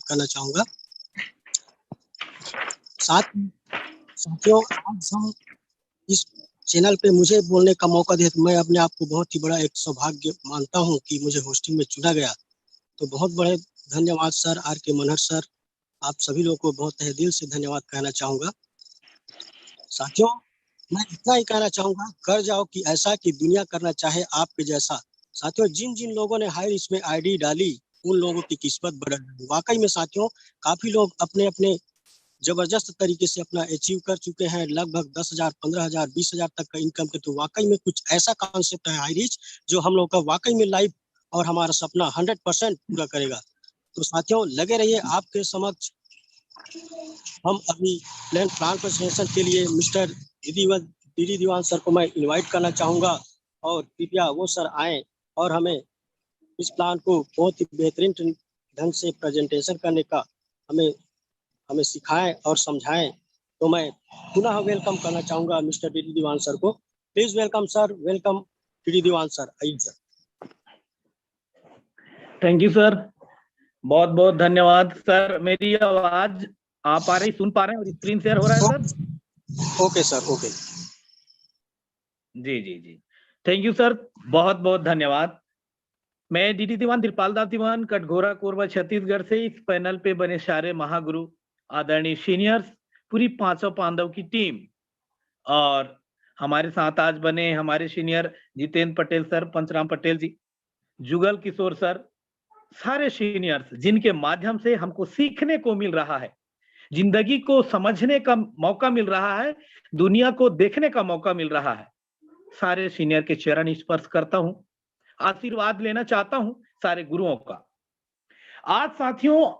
करना चाहूंगा। साथियों, आज हम इस चैनल पे मुझे बोलने का मौका दिया तो मैं अपने आप को बहुत ही बड़ा एक सौभाग्य मानता हूँ कि मुझे होस्टिंग में चुना गया। तो बहुत बड़े धन्यवाद सर, आर के मनहर सर, आप सभी लोगों को बहुत तहे दिल से धन्यवाद कहना चाहूंगा। साथियों, मैं इतना ही कहना चाहूंगा, कर जाओ कि ऐसा कि दुनिया करना चाहे आपके जैसा। साथियों, जिन जिन लोगों ने हाई रिस्क में आईडी डाली उन लोगों की किस्मत बदल गई। वाकई में साथियों, काफी लोग अपने अपने जबरदस्त तरीके से अपना अचीव कर चुके हैं, लगभग 10,000, 15,000, 20,000 तक का इनकम के। तो वाकई में कुछ ऐसा कॉन्सेप्ट है हाई रिच जो हम लोग का वाकई में लाइफ और हमारा सपना 100% पूरा करेगा। तो साथियों, लगे रहिए। आपके समक्ष हम अभी प्लान प्रेजेंटेशन के लिए मिस्टर डीडी दीवान सर को मैं इनवाइट करना चाहूंगा और कृपया वो सर आए और हमें इस प्लान को बहुत ही बेहतरीन ढंग से प्रेजेंटेशन करने का हमें सिखाएं और समझाएं। तो मैं पुनः वेलकम करना चाहूंगा मिस्टर डीडी दीवान सर को। Please welcome sir, welcome DD Dewan sir, आइए सर। थैंक यू सर, बहुत बहुत धन्यवाद सर। मेरी आवाज आप आ रही, सुन पा रहे हैं और स्क्रीन शेयर हो रहा है सर? Okay sir, okay. जी जी जी, थैंक यू सर, बहुत बहुत धन्यवाद। मैं डीडी दीवान दिलपाल दास दीवान, कटघोरा कोरबा छत्तीसगढ़ से इस पैनल पे बने सारे महागुरु, आदरणीय सीनियर्स, पूरी 500 पांडव की टीम और हमारे साथ आज बने हमारे सीनियर जितेंद्र पटेल सर, पंचराम पटेल जी, जुगल किशोर सर, सारे सीनियर्स जिनके माध्यम से हमको सीखने को मिल रहा है, जिंदगी को समझने का मौका मिल रहा है, दुनिया को देखने का मौका मिल रहा है, सारे सीनियर के चरण स्पर्श करता हूं, आशीर्वाद लेना चाहता हूं सारे गुरुओं का। आज साथियों,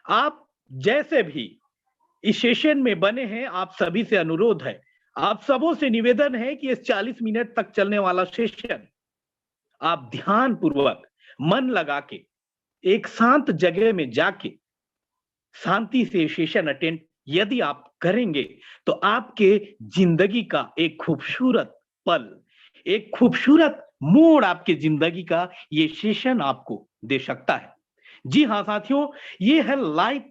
आप जैसे भी इस सेशन में बने हैं, आप सभी से अनुरोध है, आप सबों से निवेदन है कि इस 40 मिनट तक चलने वाला सेशन आप ध्यान पूर्वक मन लगा के एक शांत जगह में जाके शांति से सेशन अटेंड यदि आप करेंगे तो आपके जिंदगी का एक खूबसूरत पल, एक खूबसूरत मोड़ आपके जिंदगी का ये सेशन आपको दे सकता है। जी हाँ साथियों, ये है लाइफ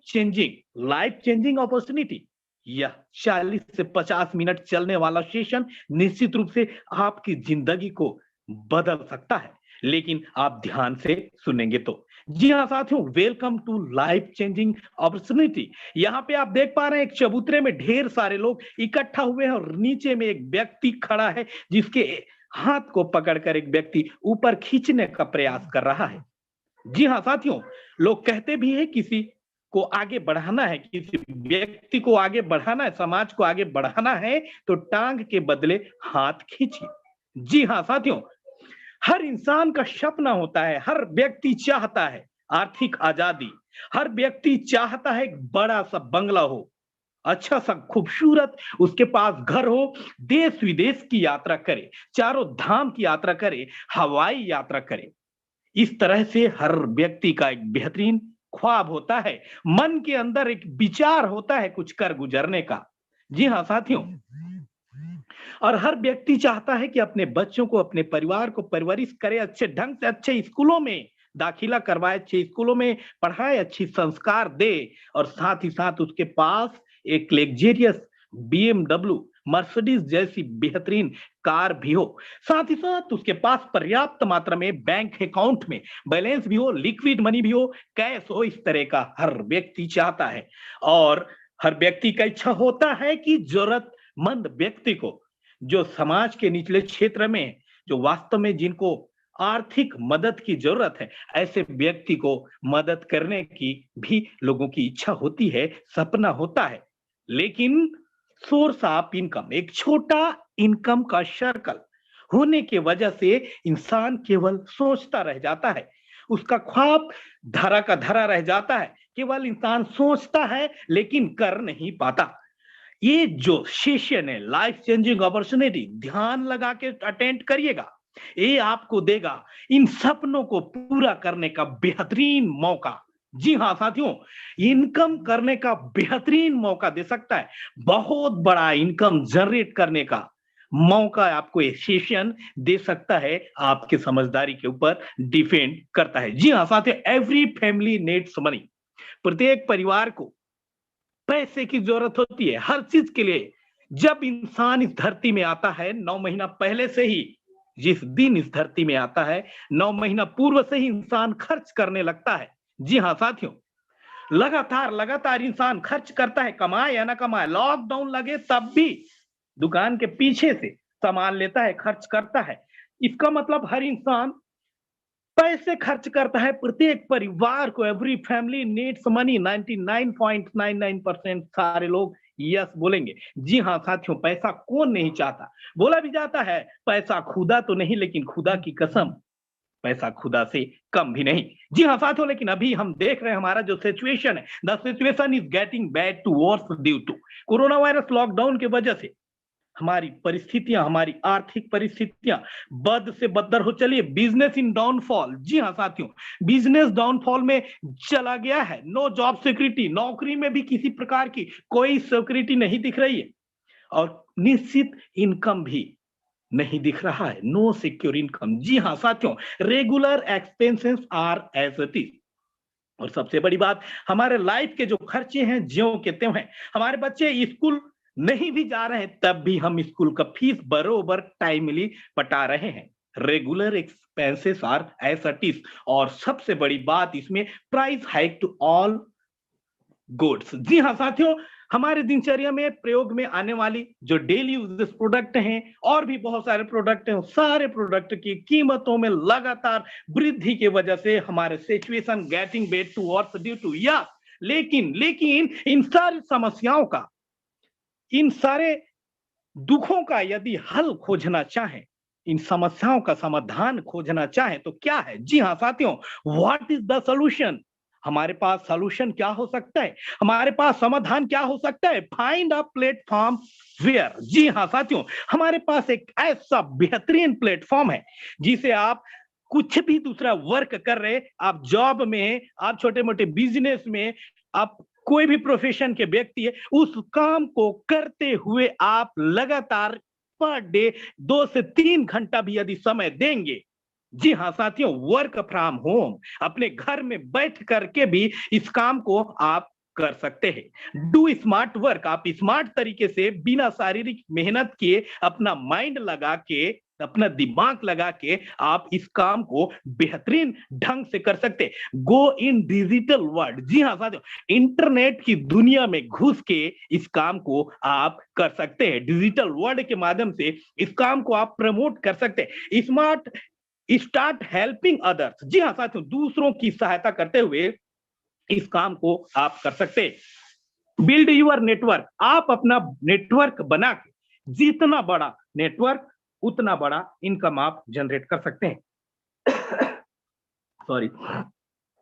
चेंजिंग अपॉर्चुनिटी। यह 40 से 50 मिनट चलने वाला सेशन निश्चित रूप से आपकी जिंदगी को बदल सकता है, लेकिन आप ध्यान से सुनेंगे तो। जी हाँ साथियों, welcome to life changing opportunity. यहाँ पे आप देख पा रहे हैं एक चबूतरे में ढेर सारे लोग इकट्ठा हुए हैं और नीचे में एक व्यक्ति खड़ा है जिसके हाथ को पकड़कर एक व्यक्ति ऊपर खींचने का प्रयास कर रहा है। जी हाँ साथियों, लोग कहते भी है किसी को आगे बढ़ाना है, किसी व्यक्ति को आगे बढ़ाना है, समाज को आगे बढ़ाना है तो टांग के बदले हाथ खींचिए। जी हाँ साथियों, हर इंसान का सपना होता है, हर व्यक्ति चाहता है आर्थिक आजादी, हर व्यक्ति चाहता है एक बड़ा सा बंगला हो, अच्छा सा खूबसूरत उसके पास घर हो, देश विदेश की यात्रा करे, चारों धाम की यात्रा करे, हवाई यात्रा करे। इस तरह से हर व्यक्ति का एक बेहतरीन ख्वाब होता है, मन के अंदर एक विचार होता है कुछ कर गुजरने का। जी हाँ साथियों, और हर व्यक्ति चाहता है कि अपने बच्चों को, अपने परिवार को परवरिश करे, अच्छे ढंग से अच्छे स्कूलों में दाखिला करवाए, अच्छे स्कूलों में पढ़ाए, अच्छी संस्कार दे और साथ ही साथ उसके पास एक लग्जरियस BMW, मर्सिडीज जैसी बेहतरीन कार भी हो, साथ ही साथ उसके पास पर्याप्त मात्रा में बैंक अकाउंट में बैलेंस भी हो, लिक्विड मनी भी हो, कैश हो। इस तरह का हर व्यक्ति चाहता है और हर व्यक्ति का इच्छा होता है कि जरूरतमंद व्यक्ति को, जो समाज के निचले क्षेत्र में, जो वास्तव में जिनको आर्थिक मदद की जरूरत है, ऐसे व्यक्ति को मदद करने की भी लोगों की इच्छा होती है, सपना होता है। लेकिन सोर्स ऑफ इनकम, एक छोटा इनकम का सर्कल होने की वजह से इंसान केवल सोचता रह जाता है, उसका ख्वाब धरा का धरा रह जाता है, केवल इंसान सोचता है लेकिन कर नहीं पाता। ये जो सेशन है लाइफ चेंजिंग अपॉर्चुनिटी, ध्यान लगा के अटेंड करिएगा, ये आपको देगा इन सपनों को पूरा करने का बेहतरीन मौका। जी हाँ साथियों, इनकम करने का बेहतरीन मौका दे सकता है, बहुत बड़ा इनकम जनरेट करने का मौका आपको ये सेशन दे सकता है, आपके समझदारी के ऊपर डिपेंड करता है। जी हाँ साथियों, एवरी फैमिली नीड्स मनी, प्रत्येक परिवार को पैसे की जरूरत होती है हर चीज के लिए। जब इंसान इस धरती में आता है 9 महीना पहले से ही, जिस दिन इस धरती में आता है 9 महीना पूर्व से ही इंसान खर्च करने लगता है। जी हाँ साथियों, लगातार लगातार इंसान खर्च करता है, कमाए या ना कमाए, लॉकडाउन लगे तब भी दुकान के पीछे से सामान लेता है, खर्च करता है। इसका मतलब हर इंसान पैसे खर्च करता है। प्रत्येक परिवार को, एवरी फैमिली नीड्स मनी। 99.99% सारे लोग यस बोलेंगे। जी हाँ साथियों, पैसा कौन नहीं चाहता। बोला भी जाता है पैसा खुदा तो नहीं, लेकिन खुदा की कसम पैसा खुदा से कम भी नहीं। जी हाँ साथियों, लेकिन अभी हम देख रहे हैं हमारा जो सिचुएशन है, the situation is getting bad to worse due to corona virus. Lockdown की वजह से हमारी परिस्थितियां, हमारी आर्थिक परिस्थितियां बद से बदतर हो चली है। Business in downfall. जी हाँ साथियों, बिजनेस डाउनफॉल में चला गया है। नो जॉब सिक्योरिटी, नौकरी में भी किसी प्रकार की कोई सिक्योरिटी नहीं दिख रही है, और निश्चित इनकम भी नहीं दिख रहा है। No secure income. जी हाँ साथियों, regular expenses are as it is. और सबसे बड़ी बात, हमारे लाइफ के जो खर्चे हैं ज्यों के त्यों हैं। हमारे बच्चे स्कूल नहीं भी जा रहे हैं तब भी हम स्कूल का फीस बरोबर टाइमली पटा रहे हैं। Regular expenses are as it is. और सबसे बड़ी बात इसमें, price hike to all goods. जी हाँ साथियों, हमारे दिनचर्या में प्रयोग में आने वाली जो डेली यूजेस प्रोडक्ट हैं, और भी बहुत सारे प्रोडक्ट हैं, सारे प्रोडक्ट की कीमतों में लगातार वृद्धि की वजह से हमारे situation getting bad to worse due to या लेकिन इन सारी समस्याओं का, इन सारे दुखों का यदि हल खोजना चाहें, इन समस्याओं का समाधान खोजना चाहें तो क्या है। जी हाँ साथियों, व्हाट इज द सॉल्यूशन। हमारे पास सॉल्यूशन क्या हो सकता है, हमारे पास समाधान क्या हो सकता है। Find a platform where. जी हाँ साथियों, हमारे पास एक ऐसा बेहतरीन प्लेटफॉर्म है जिसे आप कुछ भी दूसरा वर्क कर रहे, आप जॉब में, आप छोटे मोटे बिजनेस में, आप कोई भी प्रोफेशन के व्यक्ति है, उस काम को करते हुए आप लगातार पर डे 2 से 3 घंटा भी यदि समय देंगे, जी हाँ साथियों, वर्क फ्रॉम होम, अपने घर में बैठ करके भी इस काम को आप कर सकते हैं। Do smart work. आप स्मार्ट तरीके से बिना शारीरिक मेहनत किए, अपना माइंड लगा के, अपना दिमाग लगा के आप इस काम को बेहतरीन ढंग से कर सकते। गो इन डिजिटल वर्ल्ड। जी हाँ साथियों, इंटरनेट की दुनिया में घुस के इस काम को आप कर सकते हैं। डिजिटल वर्ल्ड के माध्यम से इस काम को आप प्रमोट कर सकते हैं। Smart start helping others. जी हाँ साथियों, दूसरों की सहायता करते हुए इस काम को आप कर सकते हैं। Build your network. आप अपना नेटवर्क बना के, जितना बड़ा नेटवर्क उतना बड़ा इनकम आप जनरेट कर सकते हैं। Sorry.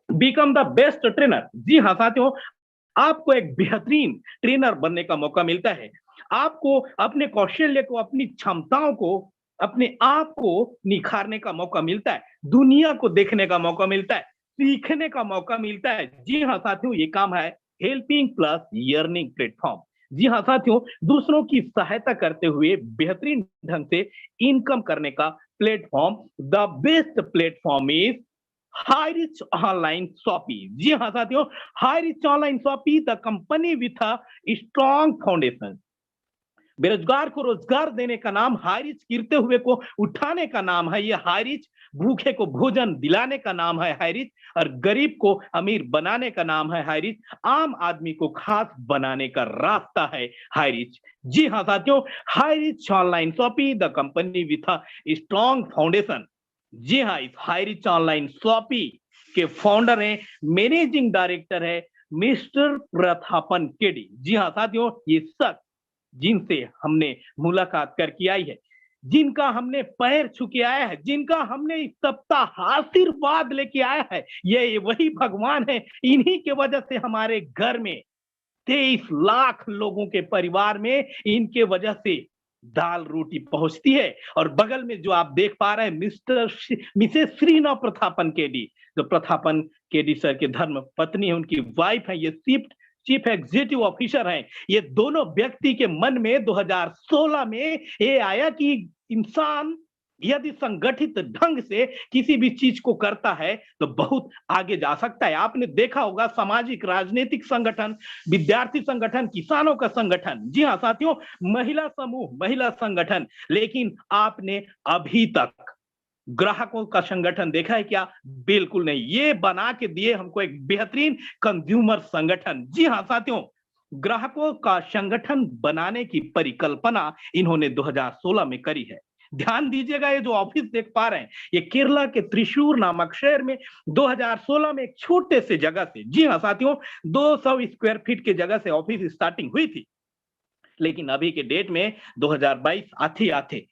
Become the best trainer. जी हाँ साथियों, आपको एक बेहतरीन ट्रेनर बनने का मौका मिलता है। आपको अपने कौशल्य को, अपनी क्षमताओं को, अपने आप को निखारने का मौका मिलता है। दुनिया को देखने का मौका मिलता है, सीखने का मौका मिलता है। जी हाँ साथियों, ये काम है हेल्पिंग प्लस अर्निंग प्लेटफॉर्म। जी हाँ साथियों, दूसरों की सहायता करते हुए बेहतरीन ढंग से इनकम करने का platform. The best platform is Highrich online shoppe. जी हाँ साथियों, Highrich online shoppe the company with a strong foundation. बेरोजगार को रोजगार देने का नाम, हाईरिच गिरते हुए को उठाने का नाम है ये हाईरिच। भूखे को भोजन दिलाने का नाम है हाईरिच, और गरीब को अमीर बनाने का नाम है हाईरिच। आम आदमी को खास बनाने का रास्ता है हाईरिच। जी हाँ साथियों, Highrich online shoppe the company with a strong foundation. जी हाँ, इस हाईरिच ऑनलाइन शॉपी के फाउंडर हैं, मैनेजिंग डायरेक्टर है मिस्टर प्रथापन केडी। जी हाँ साथियों, ये शख्स जिनसे हमने मुलाकात करके आई है, जिनका हमने पैर छू के आया है, जिनका हमने इस सप्ताह आशीर्वाद लेके आया है, ये वही भगवान है। इन्हीं के वजह से हमारे घर में 23 लाख लोगों के परिवार में इनके वजह से दाल रोटी पहुंचती है। और बगल में जो आप देख पा रहे हैं मिसेस श्रीना प्रथापन केडी, जो प्रथापन केडी सर के धर्म पत्नी है, उनकी वाइफ है, ये चीफ एग्जीक्यूटिव ऑफिसर हैं। ये दोनों व्यक्ति के मन में 2016 में ये आया कि इंसान यदि संगठित ढंग से किसी भी चीज को करता है तो बहुत आगे जा सकता है। आपने देखा होगा सामाजिक राजनीतिक संगठन, विद्यार्थी संगठन, किसानों का संगठन, जी हाँ साथियों, महिला समूह, महिला संगठन, लेकिन आपने अभी तक ग्राहकों का संगठन देखा है क्या? बिल्कुल नहीं। ये बना के दिए हमको एक बेहतरीन कंज्यूमर संगठन। जी हाँ साथियों, ग्राहकों का संगठन बनाने की परिकल्पना इन्होंने 2016 में करी है। ध्यान दीजिएगा, ये जो ऑफिस देख पा रहे हैं, ये केरला के त्रिशूर नामक शहर में 2016 में एक छोटे से जगह से, जी हाँ साथियों, 200 स्क्वायर फीट की जगह से ऑफिस स्टार्टिंग हुई थी। लेकिन अभी के डेट में 2022 आते आते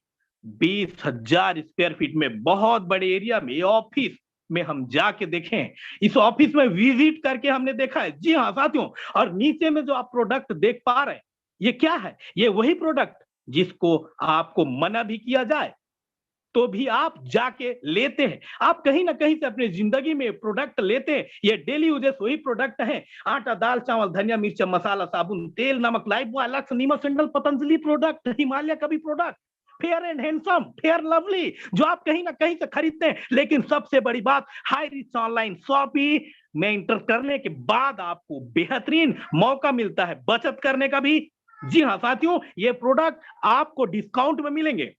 20,000 स्क्वायर फीट में बहुत बड़े एरिया में ऑफिस में हम जाके देखें, इस ऑफिस में विजिट करके हमने देखा है। जी हाँ साथियों, और नीचे में जो आप प्रोडक्ट देख पा रहे हैं, ये क्या है? ये वही प्रोडक्ट जिसको आपको मना भी किया जाए तो भी आप जाके लेते हैं। आप कहीं ना कहीं से अपनी जिंदगी में प्रोडक्ट लेते हैं। ये डेली यूजेस वही प्रोडक्ट हैं, आटा, दाल, चावल, धनिया, मिर्च, मसाला, साबुन, तेल, नमक, लाइफ बॉय, लक्स, नीमा, सैंडल, पतंजलि प्रोडक्ट, हिमालय का भी product, fair and handsome, fair lovely, जो आप कहीं ना कहीं से खरीदते हैं। लेकिन सबसे बड़ी बात, हाई रिच ऑनलाइन शॉपिंग में इंटर करने के बाद आपको बेहतरीन मौका मिलता है बचत करने का भी। जी हाँ साथियों, ये प्रोडक्ट आपको डिस्काउंट में मिलेंगे।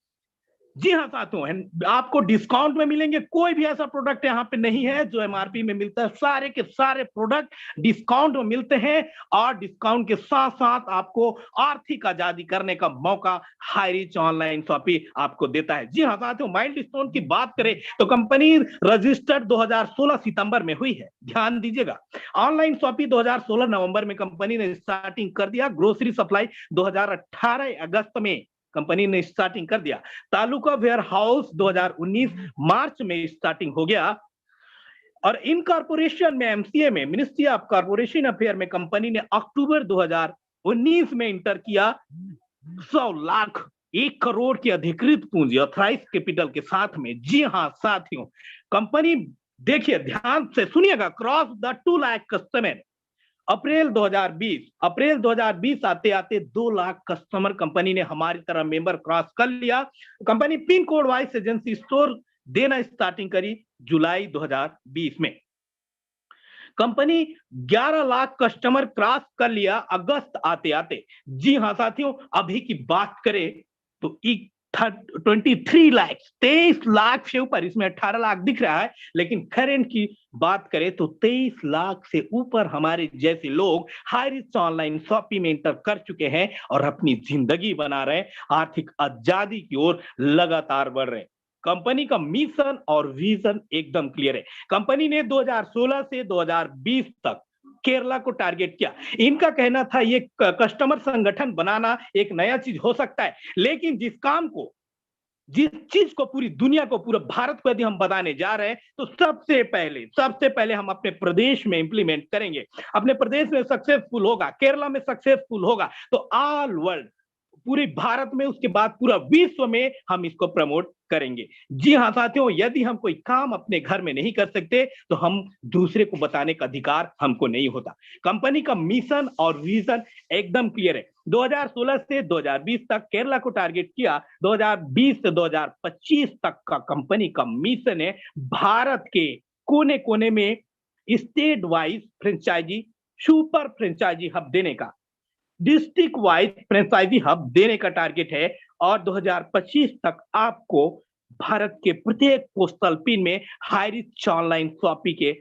जी हाँ साथियों, आपको डिस्काउंट में मिलेंगे। कोई भी ऐसा प्रोडक्ट यहाँ पे नहीं है जो एमआरपी में मिलता है। सारे के सारे प्रोडक्ट डिस्काउंट में मिलते हैं और डिस्काउंट के साथ साथ आपको आर्थिक आजादी करने का मौका हाई रिच ऑनलाइन शॉपिंग आपको देता है। जी हाँ साथियों, माइलस्टोन की बात करें तो कंपनी रजिस्टर्ड 2016 सितंबर में हुई है। ध्यान दीजिएगा, ऑनलाइन शॉपिंग 2016 नवंबर में कंपनी ने स्टार्टिंग कर दिया। ग्रोसरी सप्लाई 2018 अगस्त में कंपनी ने स्टार्टिंग कर दिया। तालुका वेयर हाउस 2019 मार्च में स्टार्टिंग हो गया। और इनकॉर्पोरेशन में, एमसीए में, मिनिस्ट्री ऑफ कॉर्पोरेशन अफेयर में कंपनी ने अक्टूबर 2019 में इंटर किया। 100 लाख 1 करोड़ की अधिकृत पूंजी, ऑथराइज कैपिटल के साथ में। जी हाँ साथियों, कंपनी, देखिए ध्यान से सुनिएगा, क्रॉस द 2 लाख कस्टमर। अप्रैल 2020 आते आते 2 लाख कस्टमर कंपनी ने हमारी तरह मेंबर क्रॉस कर लिया। Company pin code wise agency store देना स्टार्टिंग करी जुलाई 2020 में। कंपनी 11 लाख कस्टमर क्रॉस कर लिया अगस्त आते आते। जी हाँ साथियों, अभी की बात करें तो 23 लाख, 23 लाख से ऊपर, इसमें 18 लाख दिख रहा है, लेकिन करंट की बात करें तो 23 लाख से ऊपर हमारे जैसे लोग हाई रिच ऑनलाइन शॉपिंग में इंटर कर चुके हैं और अपनी जिंदगी बना रहे हैं, आर्थिक आजादी की ओर लगातार बढ़ रहे हैं। कंपनी का मिशन और विजन एकदम क्लियर है। कंपनी ने 2016 से 2020 तक केरला को टारगेट किया। इनका कहना था ये कस्टमर संगठन बनाना एक नया चीज हो सकता है, लेकिन जिस काम को, जिस चीज को पूरी दुनिया को, पूरे भारत को यदि हम बताने जा रहे हैं तो सबसे पहले हम अपने प्रदेश में इंप्लीमेंट करेंगे। अपने प्रदेश में सक्सेसफुल होगा, केरला में सक्सेसफुल होगा तो ऑल वर्ल्ड, पूरे भारत में, उसके बाद पूरा विश्व में हम इसको प्रमोट करेंगे। जी हाँ साथियों, यदि हम कोई काम अपने घर में नहीं कर सकते तो हम दूसरे को बताने का अधिकार हमको नहीं होता। कंपनी का मिशन और विजन एकदम क्लियर है। 2016 से 2020 तक केरला को टारगेट किया। 2020 से 2025 तक का कंपनी का मिशन है भारत के कोने कोने में state wise franchise, super franchise hub देने का, डिस्ट्रिक्ट वाइज फ्रेंचाइजी हब देने का टारगेट है। और 2025 तक आपको भारत के प्रत्येक पोस्टल पिन में हाई रिच ऑनलाइन शॉपिंग के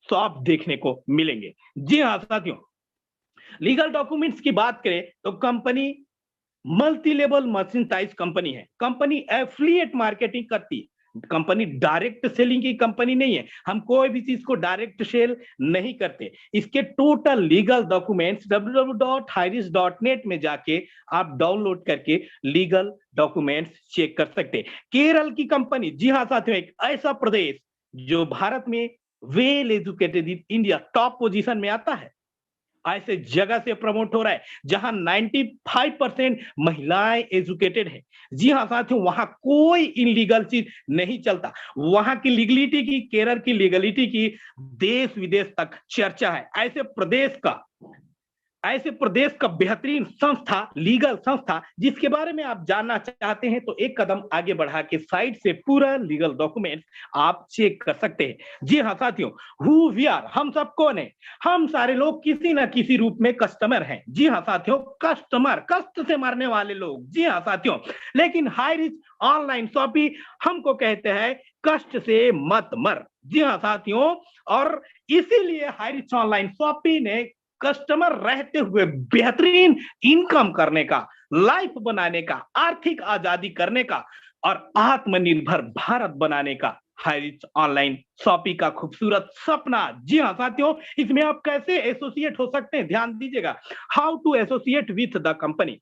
शॉप देखने को मिलेंगे। जी हाँ साथियों, लीगल डॉक्यूमेंट्स की बात करें तो company multi level merchandise company है। कंपनी एफिलिएट मार्केटिंग करती है। कंपनी डायरेक्ट सेलिंग की कंपनी नहीं है। हम कोई भी चीज को डायरेक्ट सेल नहीं करते। इसके टोटल लीगल डॉक्यूमेंट्स www.hiris.net में जाके आप डाउनलोड करके लीगल डॉक्यूमेंट्स चेक कर सकते हैं। केरल की कंपनी, जी हाँ साथियों, एक ऐसा प्रदेश जो भारत में well educated in India top position में आता है, ऐसे जगह से प्रमोट हो रहा है जहां 95% महिलाएं एजुकेटेड है। जी हाँ साथियों, वहां कोई इनलीगल चीज नहीं चलता। वहां की लीगलिटी की, केरल की लीगलिटी की देश विदेश तक चर्चा है। ऐसे प्रदेश का ऐसे प्रदेश का बेहतरीन संस्था, लीगल संस्था, जिसके बारे में आप जानना चाहते हैं तो एक कदम आगे बढ़ा के साइट से पूरा लीगल डॉक्यूमेंट आप चेक कर सकते हैं। जी हाँ साथियों, हु वी आर, हम सब कौन है? हम सारे लोग किसी ना किसी रूप में कस्टमर हैं। जी हाँ साथियों, कस्टमर, कष्ट से मरने वाले लोग। जी हाँ साथियों, लेकिन हाई रिच ऑनलाइन शॉपी हमको कहते हैं कष्ट से मत मर। जी हाँ साथियों, और इसीलिए हाई रिच ऑनलाइन शॉपी ने कस्टमर रहते हुए बेहतरीन इनकम करने का, लाइफ बनाने का, आर्थिक आजादी करने का और आत्मनिर्भर भारत बनाने का हाई रिच ऑनलाइन शॉपी का खूबसूरत सपना। जी हाँ साथियों, इसमें आप कैसे एसोसिएट हो सकते हैं, ध्यान दीजिएगा। How to associate with the company?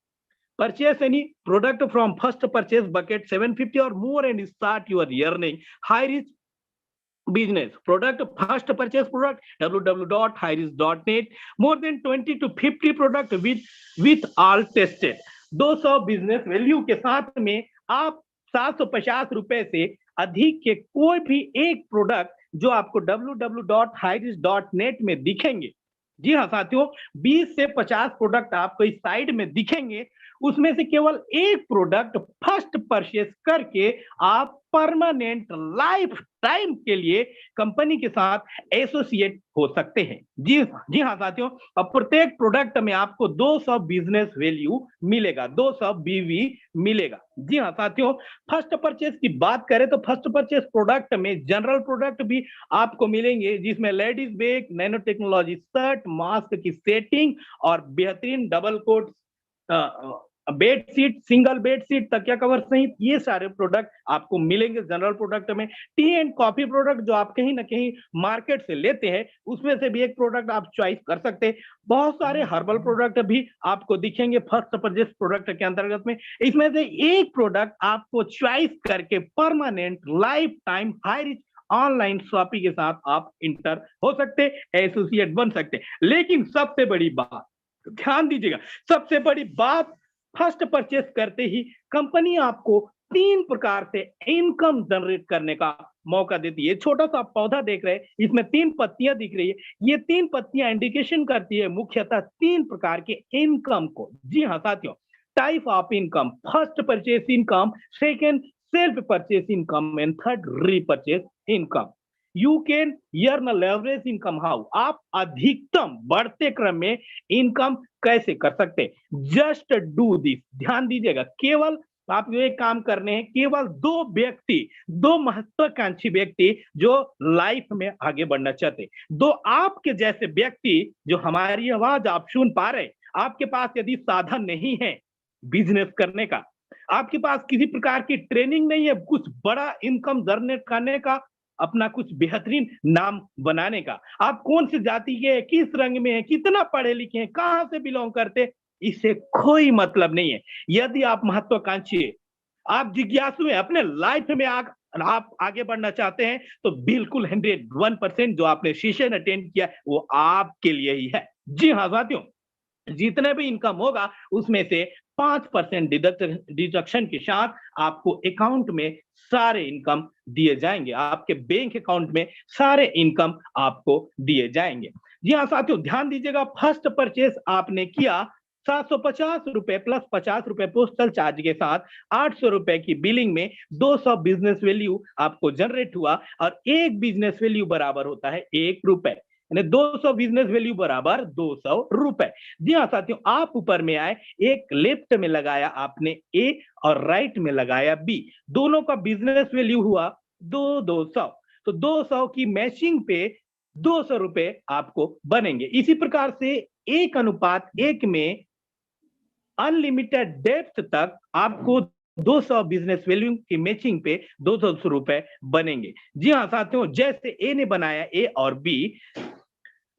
Purchase any product from first purchase bucket 750 or more and start your earning high reach business. Product first purchase product www.highreach.net. More than 20 to 50 product with all tested. 200 business value के साथ में आप 750 रुपए से अधिक के कोई भी एक प्रोडक्ट जो आपको www.highreach.net में दिखेंगे। जी हाँ साथियों, 20 से 50 प्रोडक्ट आपको इस साइड में दिखेंगे, उसमें से केवल एक प्रोडक्ट फर्स्ट परचेस करके आप परमानेंट लाइफ टाइम के लिए कंपनी के साथ एसोसिएट हो सकते हैं। जी हाँ साथियों, अब प्रत्येक प्रोडक्ट में आपको 200 बिजनेस वैल्यू मिलेगा, 200 बीवी मिलेगा। जी हाँ साथियों, फर्स्ट परचेस की बात करें तो फर्स्ट परचेस प्रोडक्ट में जनरल प्रोडक्ट भी आपको मिलेंगे, जिसमें ladies bag, nano technology shirt, mask की सेटिंग और बेहतरीन double coat bed sheet, single bed sheet, तकिया कवर सहित ये सारे प्रोडक्ट आपको मिलेंगे जनरल प्रोडक्ट में। टी एंड कॉफी प्रोडक्ट जो आप कहीं ना कहीं मार्केट से लेते हैं, उसमें से भी एक प्रोडक्ट आप चॉइस कर सकते हैं। बहुत सारे हर्बल प्रोडक्ट भी आपको दिखेंगे फर्स्ट परचेस प्रोडक्ट के अंतर्गत में। इसमें से एक प्रोडक्ट आपको चॉइस करके permanent life time high rich online shopping के साथ आप इंटर हो सकते, एसोसिएट बन सकते। लेकिन सबसे बड़ी बात, ध्यान दीजिएगा, सबसे बड़ी बात, फर्स्ट परचेस करते ही कंपनी आपको 3 प्रकार से इनकम जनरेट करने का मौका देती है। छोटा सा पौधा देख रहे हैं, इसमें 3 पत्तियां दिख रही है। ये 3 पत्तियां इंडिकेशन करती है मुख्यतः 3 प्रकार के इनकम को। जी हाँ साथियों, type of income, first purchase income, second self purchase income and third repurchase income. You can earn leverage income how, आप अधिकतम बढ़ते क्रम में इनकम कैसे कर सकते हैं? जस्ट डू दिस, ध्यान दीजिएगा, केवल आप ये काम करने हैं, केवल 2 व्यक्ति, 2 महत्वाकांक्षी व्यक्ति जो लाइफ में आगे बढ़ना चाहते, 2 आपके जैसे व्यक्ति जो हमारी आवाज आप सुन पा रहे, आपके पास यदि साधन नहीं है बिजनेस करने का, आपके पास किसी प्रकार की ट्रेनिंग नहीं है कुछ बड़ा इनकम जनरेट करने का, अपना कुछ बेहतरीन नाम बनाने का, आप कौन सी जाति के हैं, किस रंग में है, कितना पढ़े लिखे हैं, कहां से बिलोंग करते, इससे कोई मतलब नहीं है। यदि आप महत्वाकांक्षी है, आप जिज्ञासु हैं, अपने लाइफ में आप आगे बढ़ना चाहते हैं, तो बिल्कुल 101% जो आपने सेशन अटेंड किया वो आपके लिए ही है। जी हाँ साथियों, जितने भी इनकम होगा उसमें से 5% डिडक्शन के साथ आपको अकाउंट में सारे इनकम दिए जाएंगे, आपके बैंक अकाउंट में सारे इनकम आपको दिए जाएंगे। जी हाँ साथियों, ध्यान दीजिएगा, फर्स्ट परचेस आपने किया 750 रुपए प्लस 50 रुपए पोस्टल चार्ज के साथ 800 रुपए की बिलिंग में 200 बिजनेस वैल्यू आपको जनरेट हुआ, और एक बिजनेस वैल्यू बराबर होता है 1 रुपए, यानी 200 बिजनेस वैल्यू बराबर 200 रुपए। जी हाँ साथियों, आप ऊपर में आए, एक लेफ्ट में लगाया आपने ए और राइट में लगाया बी, दोनों का बिजनेस वैल्यू हुआ 200, तो 200 की मैचिंग पे 200 रुपए आपको बनेंगे। इसी प्रकार से 1:1 में अनलिमिटेड डेप्थ तक आपको 200 बिजनेस वैल्यू की मैचिंग पे 200 रुपए बनेंगे। जी हाँ साथियों, जैसे ए ने बनाया ए और बी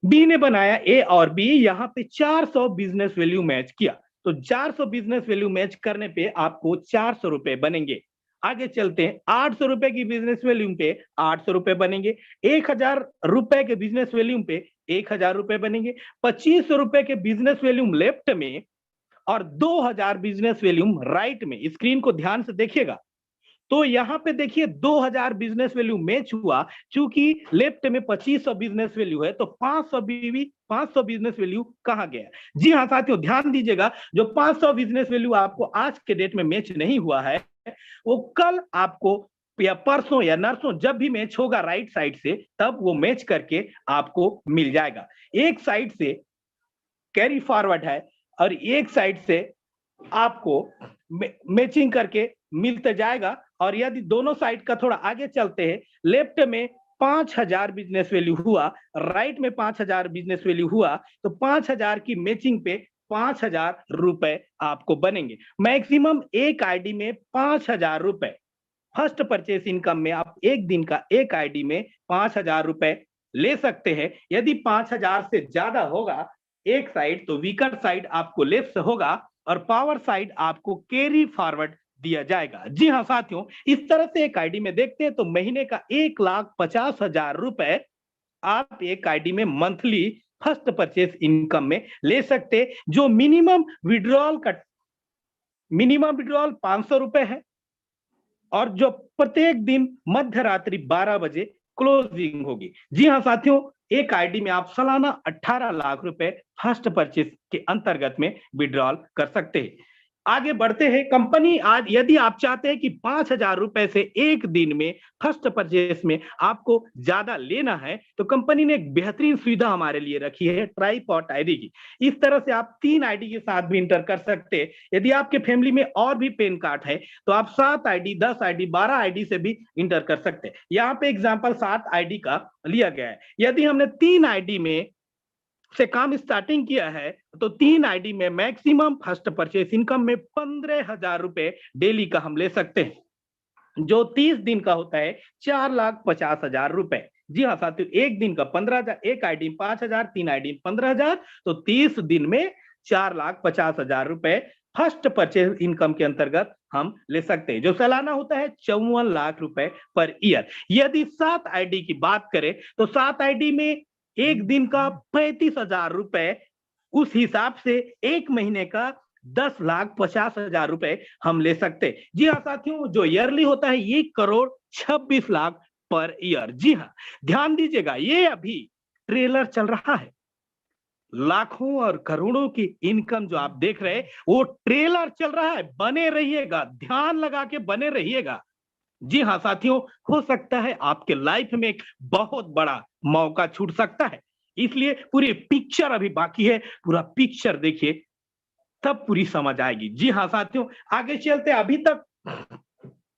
ने बनाया ए और बी, यहां पे 400 बिजनेस वैल्यू मैच किया, तो 400 बिजनेस वैल्यू मैच करने पे आपको 400 रुपए बनेंगे। आगे चलते हैं, 800 रुपए की बिजनेस वैल्यू पे 800 रुपए बनेंगे, 1000 रुपए के बिजनेस वैल्यू पे 1000 रुपए बनेंगे, 2500 रुपए के बिजनेस वैल्यू लेफ्ट में और 2000 बिजनेस वैल्यू राइट में। स्क्रीन को ध्यान से देखिएगा, तो यहाँ पे देखिए 2000 बिजनेस वैल्यू मैच हुआ, चूंकि लेफ्ट में 2500 बिजनेस वैल्यू है, तो 500 बिजनेस वैल्यू कहाँ गया? जी हाँ साथियों, ध्यान दीजिएगा, जो 500 बिजनेस वैल्यू आपको आज के डेट में मैच नहीं हुआ है, वो कल आपको या परसों या नरसों जब भी मैच होगा राइट साइड से, तब वो मैच करके आपको मिल जाएगा। एक साइड से कैरी फॉरवर्ड है और एक साइड से आपको मैचिंग करके मिलते जाएगा। और यदि दोनों साइड का थोड़ा आगे चलते हैं, लेफ्ट में 5000 बिजनेस वैल्यू हुआ, राइट में 5000 बिजनेस वैल्यू हुआ, तो 5000 की मैचिंग पे 5000 रुपए आपको बनेंगे। मैक्सिमम एक आईडी में 5000 रुपए फर्स्ट परचेस इनकम में आप एक दिन का एक आईडी में 5000 रुपए ले सकते हैं। यदि 5000 से ज्यादा होगा एक साइड, तो वीकर साइड आपको लेफ्ट होगा और पावर साइड आपको कैरी फॉरवर्ड दिया जाएगा। जी हाँ साथियों, इस तरह से एक आईडी में देखते हैं तो महीने का 1,50,000 रुपए आप एक आईडी में मंथली फर्स्ट परचेस इनकम में ले सकते, जो मिनिमम विड्रॉल 500 रुपए है और जो प्रत्येक दिन मध्य रात्रि 12 बजे क्लोजिंग होगी। जी हाँ साथियों, एक आईडी में आप सालाना 18 लाख रुपए फर्स्ट परचेस के अंतर्गत में विड्रॉल कर सकते हैं। आगे बढ़ते हैं। कंपनी आज यदि आप चाहते हैं कि 5,000 रुपए से एक दिन में फर्स्ट परचेस में आपको ज्यादा लेना है, तो कंपनी ने एक बेहतरीन सुविधा हमारे लिए रखी है ट्राइपॉड आईडी की। इस तरह से आप 3 आईडी के साथ भी इंटर कर सकते हैं। यदि आपके फैमिली में और भी पैन कार्ड है तो आप 7 आईडी, 10 आईडी, 12 आईडी से भी इंटर कर सकते हैं। यहाँ पे एग्जाम्पल 7 आईडी का लिया गया है। यदि हमने 3 आईडी में से काम स्टार्टिंग किया है, तो 3 आईडी में मैक्सिमम फर्स्ट परचेस इनकम में 15,000 रुपए डेली का हम ले सकते हैं, जो 30 दिन का होता है 4,50,000 रुपए। जी हाँ साथियों, एक दिन का 15,000, एक आईडी 5,000, 3 आईडी 15,000, तो 30 दिन में 4,50,000 रुपए फर्स्ट परचेस इनकम के अंतर्गत हम ले सकते हैं, जो सालाना होता है 54 लाख रुपए पर ईयर। यदि 7 आईडी की बात करें तो 7 आईडी में एक दिन का 35,000 रुपए, उस हिसाब से एक महीने का 10,50,000 रुपए हम ले सकते। जी हाँ साथियों, जो ईयरली होता है 1,26,00,000 पर ईयर। जी हाँ, ध्यान दीजिएगा, ये अभी ट्रेलर चल रहा है। लाखों और करोड़ों की इनकम जो आप देख रहे हैं वो ट्रेलर चल रहा है। बने रहिएगा, ध्यान लगा के बने रहिएगा। जी हाँ साथियों, हो सकता है आपके लाइफ में एक बहुत बड़ा मौका छूट सकता है, इसलिए पूरी पिक्चर अभी बाकी है। पूरा पिक्चर देखिए, तब पूरी समझ आएगी। जी हाँ साथियों, आगे चलते। अभी तक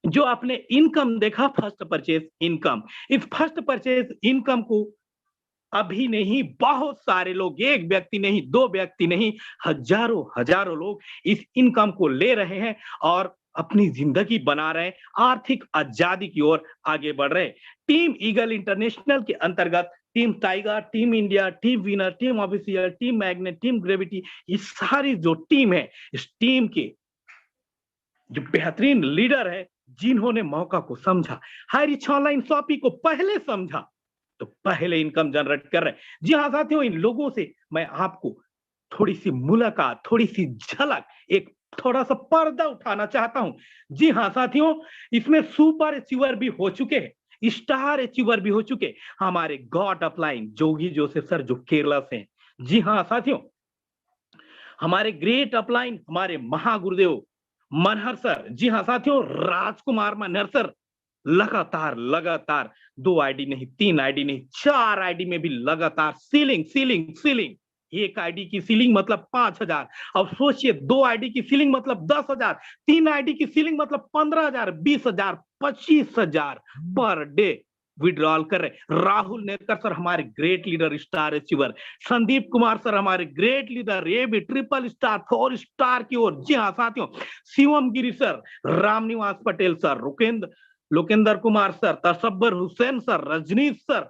जो आपने इनकम देखा फर्स्ट परचेस इनकम, इस फर्स्ट परचेस इनकम को अभी नहीं, बहुत सारे लोग, एक व्यक्ति नहीं, 2 व्यक्ति नहीं, हजारों लोग इस इनकम को ले रहे हैं और अपनी जिंदगी बना रहे हैं, आर्थिक आजादी की ओर आगे बढ़ रहे हैं। टीम ईगल इंटरनेशनल के अंतर्गत team tiger, team India, team winner, team official, team magnet, team gravity, ये सारी जो टीम है, इस टीम के जो बेहतरीन लीडर है, जिन्होंने मौका को समझा, हाईरिच ऑनलाइन शॉपिंग को पहले समझा, तो पहले इनकम जनरेट कर रहे हैं। जी हाँ साथियों, इन लोगों से मैं आपको थोड़ी सी मुलाकात, थोड़ी सी झलक, एक थोड़ा सा पर्दा उठाना चाहता हूं। जी हाँ साथियों, इसमें सुपर अचीवर भी हो चुके हैं, स्टार अचीवर भी हो चुके, हमारे गॉड अपलाइन जोगी जोसेफ सर, जो केरला से हैं। जी हाँ साथियों, हमारे ग्रेट अपलाइन, हमारे महागुरुदेव मनहर सर। जी हाँ साथियों, राजकुमार मनहर सर लगातार 2 आईडी नहीं, 3 आईडी नहीं, 4 आईडी में भी लगातार सीलिंग। एक आईडी की सीलिंग मतलब 5,000। अब सोचिए, 2 आईडी की सीलिंग मतलब 10,000, 3 आईडी की सीलिंग मतलब 15,000, 20,000, 25,000 पर डे विड्रॉल कर रहे। राहुल नेकर सर हमारे great leader, star achiever, Sandeep Kumar sir हमारे ग्रेट लीडर, ये भी 3 स्टार 4 स्टार की ओर। जी हाँ साथियों, Shivam Giri sir, Ramniwas Patel sir, Lokendra Kumar sir, Tasabbar Hussain sir, Rajneesh sir,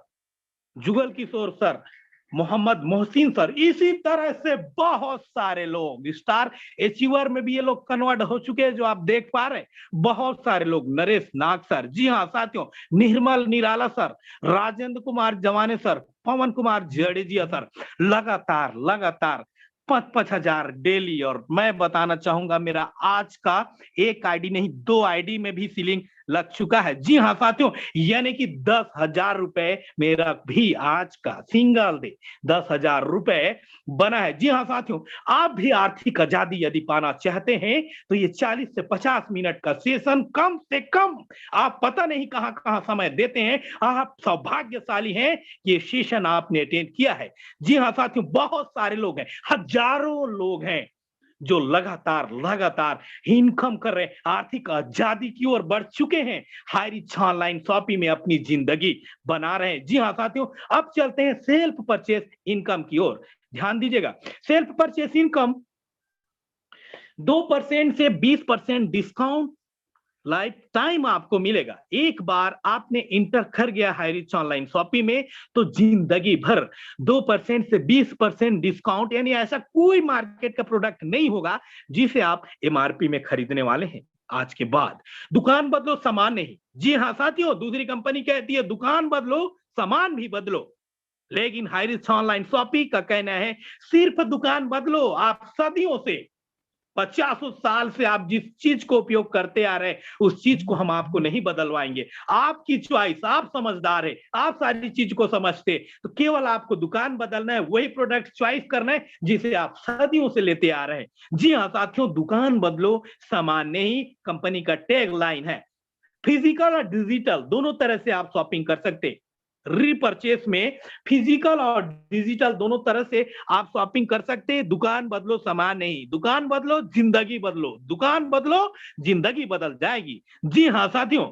Jugal Kishore sir, Mohammad Mohsin sir, इसी तरह से बहुत सारे लोग स्टार अचीवर में भी ये लोग कन्वर्ट हो चुके हैं, जो आप देख पा रहे हैं। बहुत सारे लोग, नरेश नाग सर, जी हाँ साथियों, निर्मल निराला सर, राजेंद्र कुमार जवाने सर, पवन कुमार जडेजिया सर, लगातार 5,000 डेली। और मैं बताना चाहूंगा, मेरा आज का एक आईडी नहीं, 2 आईडी में भी सीलिंग लग चुका है। जी हाँ साथियों, यानी कि 10,000 रुपए मेरा भी आज का सिंगल डे 10,000 रुपए बना है। जी हाँ साथियों, आप भी आर्थिक आजादी यदि पाना चाहते हैं तो ये 40 से 50 मिनट का सेशन कम से कम, आप पता नहीं कहां कहां समय देते हैं, आप सौभाग्यशाली हैं कि ये सेशन आपने अटेंड किया है। जी हाँ साथियों, बहुत सारे लोग हैं, हजारों लोग हैं जो लगातार लगातार इनकम कर रहे हैं, आर्थिक आजादी की ओर बढ़ चुके हैं, हाईरिच ऑनलाइन शॉपिंग में अपनी जिंदगी बना रहे हैं। जी हाँ साथियों, अब चलते हैं सेल्फ परचेस इनकम की ओर। ध्यान दीजिएगा, सेल्फ परचेस इनकम 2% से 20% डिस्काउंट लाइफ टाइम आपको मिलेगा। एक बार आपने इंटर कर गया हाईरिच ऑनलाइन शॉपिंग में तो जिंदगी भर 2% से 20% डिस्काउंट, यानी ऐसा कोई मार्केट का प्रोडक्ट नहीं होगा जिसे आप एमआरपी में खरीदने वाले हैं। आज के बाद दुकान बदलो सामान नहीं। जी हाँ साथियों, दूसरी कंपनी कहती है दुकान बदलो सामान भी बदलो, लेकिन हाईरिच ऑनलाइन शॉपिंग का कहना है सिर्फ दुकान बदलो। आप सदियों से 50 साल से आप जिस चीज को उपयोग करते आ रहे हैं उस चीज को हम आपको नहीं बदलवाएंगे। आपकी चॉइस, आप समझदार है, आप सारी चीज को समझते, तो केवल आपको दुकान बदलना है, वही प्रोडक्ट चॉइस करना है जिसे आप सदियों से लेते आ रहे हैं। जी हाँ साथियों, दुकान बदलो सामान नहीं कंपनी का टैग लाइन है। फिजिकल और डिजिटल दोनों तरह से आप शॉपिंग कर सकते हैं। रीपरचेस में फिजिकल और डिजिटल दोनों तरह से आप शॉपिंग कर सकते हैं। दुकान बदलो सामान नहीं, दुकान बदलो जिंदगी बदलो, दुकान बदलो जिंदगी बदल जाएगी। जी हाँ साथियों,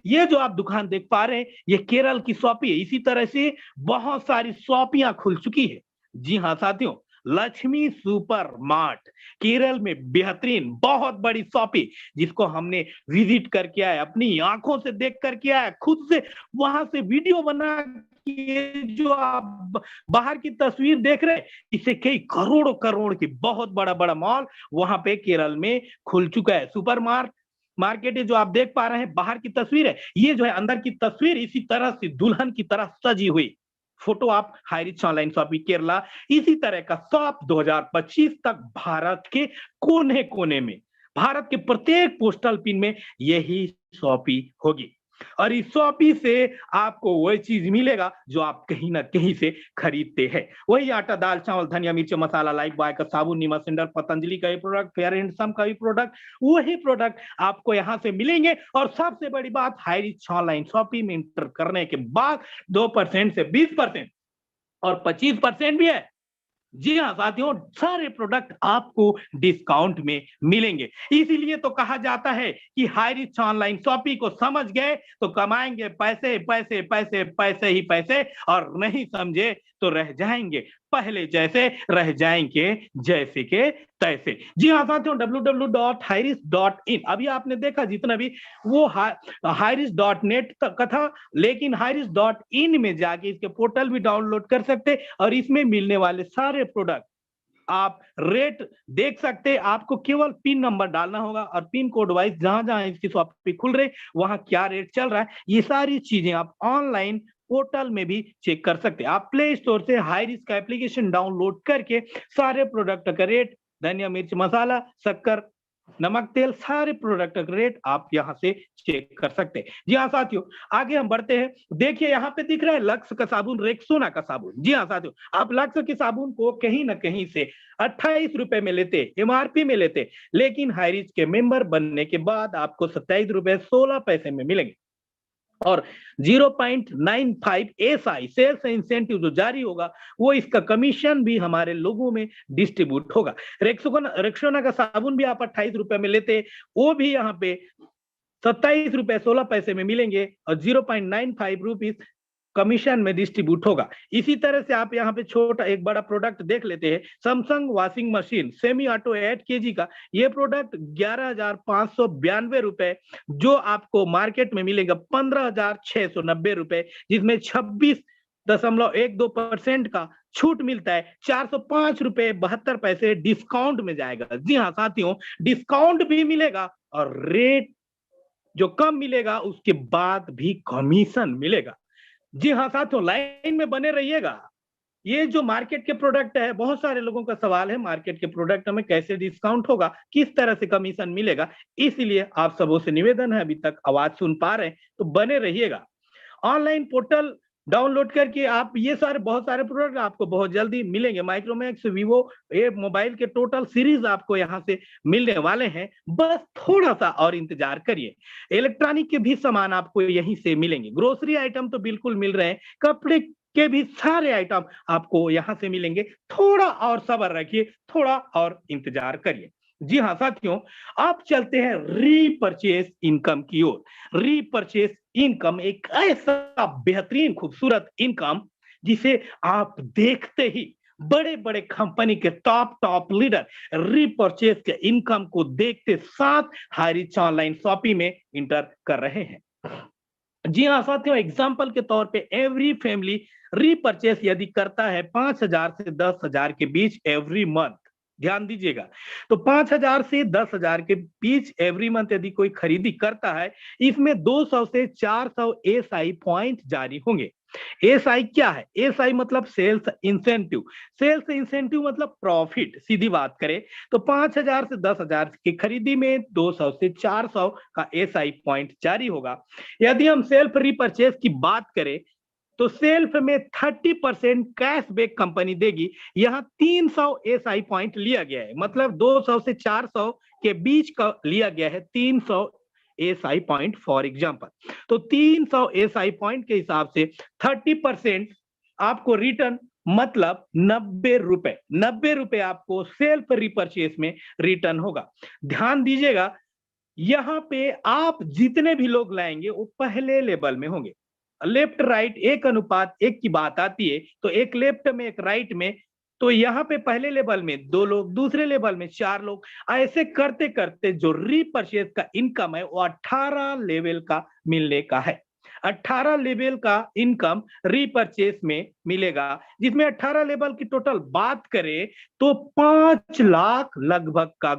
ये जो आप दुकान देख पा रहे हैं ये केरल की शॉपी है। इसी तरह से बहुत सारी शॉपियां खुल चुकी है। जी हाँ साथियों, लक्ष्मी सुपर मार्ट केरल में बेहतरीन बहुत बड़ी शॉपी, जिसको हमने विजिट करके आए, अपनी आंखों से देख करके आए, खुद से वहां से वीडियो बना के जो आप बाहर की तस्वीर देख रहे हैं, इसे कई करोड़ों करोड़ की बहुत बड़ा बड़ा मॉल वहां पे केरल में खुल चुका है। सुपर मार्केट है जो आप देख पा रहे हैं, बाहर की तस्वीर है, ये जो है अंदर की तस्वीर इसी तरह से दुल्हन की तरह सजी हुई फोटो आप हाईरिच ऑनलाइन शॉपिंग केरला इसी तरह का शॉप 2025 तक भारत के कोने कोने में, भारत के प्रत्येक पोस्टल पिन में यही शॉपी होगी। और इस शॉपी से आपको वही चीज मिलेगा जो आप कहीं ना कहीं से खरीदते हैं, वही आटा दाल चावल धनिया मिर्च मसाला लाइफ बॉय का साबुन निमा सेंडर पतंजलि का भी प्रोडक्ट फेयर एंड सम का भी प्रोडक्ट, वही प्रोडक्ट आपको यहाँ से मिलेंगे। और सबसे बड़ी बात, हाईरिच ऑनलाइन शॉपिंग में इंटर करने के बाद 2% से 20% और 25% भी है। जी हाँ साथियों, सारे प्रोडक्ट आपको डिस्काउंट में मिलेंगे। इसीलिए तो कहा जाता है कि हाईरिच ऑनलाइन शॉपिंग को समझ गए तो कमाएंगे पैसे पैसे पैसे पैसे ही पैसे, और नहीं समझे तो रह जाएंगे पहले जैसे, रह जाएंगे जैसे के तैसे। जी हाँ साथियों, www.hiris.in, अभी आपने देखा जितना भी वो hiris.net का था, लेकिन hiris.in में जाके इसके पोर्टल भी डाउनलोड कर सकते और इसमें मिलने वाले सारे प्रोडक्ट आप रेट देख सकते हैं। आपको केवल पिन नंबर डालना होगा और पिन कोड वाइज जहां जहां इसकी शॉप पे खुल रहे वहां क्या रेट चल रहा है, ये सारी चीजें आप ऑनलाइन पोर्टल में भी चेक कर सकते हैं। आप प्ले स्टोर से हाईरिच का एप्लीकेशन डाउनलोड करके सारे प्रोडक्ट का रेट, धनिया मिर्च मसाला शक्कर नमक तेल, सारे प्रोडक्ट का रेट आप यहां से चेक कर सकते हैं। जी हाँ साथियों, आगे हम बढ़ते हैं। देखिए यहाँ पे दिख रहा है लक्स का साबुन, रेक्सोना का साबुन। जी हाँ साथियों, आप लक्स के साबुन को कहीं ना कहीं से 28 रुपए में लेते, एमआरपी में लेते, लेकिन हाईरिच के मेंबर बनने के बाद आपको 27 रुपए 16 पैसे में मिलेंगे। और 0.95 एसआई सेल्स इंसेंटिव जो जारी होगा वो इसका कमीशन भी हमारे लोगों में डिस्ट्रीब्यूट होगा। रेक्सोना का साबुन भी आप 28 रुपए में लेते, वो भी यहाँ पे 27 रुपए 16 पैसे में मिलेंगे और 0.95 रुपीज कमीशन में डिस्ट्रीब्यूट होगा। इसी तरह से आप यहाँ पे छोटा एक बड़ा प्रोडक्ट देख लेते हैं, Samsung washing machine semi auto 8 KG का, ये प्रोडक्ट 11,592 रुपए, जो आपको मार्केट में मिलेगा 15,690 रुपए, जिसमें 26.12% का छूट मिलता है। 405 रुपए 72 पैसे डिस्काउंट में जाएगा। जी हाँ साथियों, डिस्काउंट भी मिलेगा और रेट जो कम मिलेगा उसके बाद भी कमीशन मिलेगा। जी हाँ साथियों, लाइन में बने रहिएगा। ये जो मार्केट के प्रोडक्ट है, बहुत सारे लोगों का सवाल है मार्केट के प्रोडक्ट में कैसे डिस्काउंट होगा, किस तरह से कमीशन मिलेगा। इसीलिए आप सबों से निवेदन है, अभी तक आवाज सुन पा रहे हैं तो बने रहिएगा। ऑनलाइन पोर्टल डाउनलोड करके आप ये सारे बहुत सारे प्रोडक्ट आपको बहुत जल्दी मिलेंगे। माइक्रोमैक्स, वीवो, ये मोबाइल के टोटल सीरीज आपको यहाँ से मिलने वाले हैं, बस थोड़ा सा और इंतजार करिए। इलेक्ट्रॉनिक के भी सामान आपको यहीं से मिलेंगे, ग्रोसरी आइटम तो बिल्कुल मिल रहे हैं, कपड़े के भी सारे आइटम आपको यहाँ से मिलेंगे। थोड़ा और सब्र रखिए, थोड़ा और इंतजार करिए। जी हाँ साथियों, आप चलते हैं रीपरचेज इनकम की ओर। रीपरचेज इनकम एक ऐसा बेहतरीन खूबसूरत इनकम जिसे आप देखते ही बड़े बड़े कंपनी के टॉप लीडर रीपरचेज के इनकम को देखते साथ हाईरिच ऑनलाइन शॉपिंग में इंटर कर रहे हैं। जी हाँ साथियों, एग्जाम्पल के तौर पे एवरी फैमिली रीपरचेस यदि करता है 5,000 से 10,000 के बीच एवरी मंथ, ध्यान दीजिएगा, तो 5,000 से 10,000 के बीच एवरी मंथ यदि कोई खरीदी करता है, इसमें 200 से 400 एसआई पॉइंट जारी होंगे। एसआई क्या है? एसआई मतलब सेल्स इंसेंटिव। सेल्स इंसेंटिव मतलब प्रॉफिट। सीधी बात करें तो 5,000 से 10,000 की खरीदी में 200 से 400 का एसआई पॉइंट जारी होगा। यदि हम सेल्फ रीपरचेज की बात करें तो सेल्फ में 30% कैशबैक कंपनी देगी। यहां 300 एसआई पॉइंट लिया गया है, मतलब 200 से 400 के बीच का लिया गया है 300 एसआई पॉइंट फॉर एग्जांपल। तो 300 एसआई पॉइंट के हिसाब से 30% आपको रिटर्न मतलब 90 रुपए, 90 रुपए आपको सेल्फ रिपर्चेस में रिटर्न होगा। ध्यान दीजिएगा, यहां पे आप जितने भी लोग लाएंगे वो पहले लेवल में होंगे। लेफ्ट राइट 1:1 की बात आती है, तो एक लेफ्ट में एक राइट में, तो यहाँ पे पहले लेवल में 2 लोग, दूसरे लेवल में 4 लोग, ऐसे करते करते जो रीपरचेज का इनकम है वो 18 लेवल का मिलने का है। 18 लेवल का इनकम रीपरचेज में मिलेगा, जिसमें 18 लेवल की टोटल बात करें तो 5 लाख लगभग का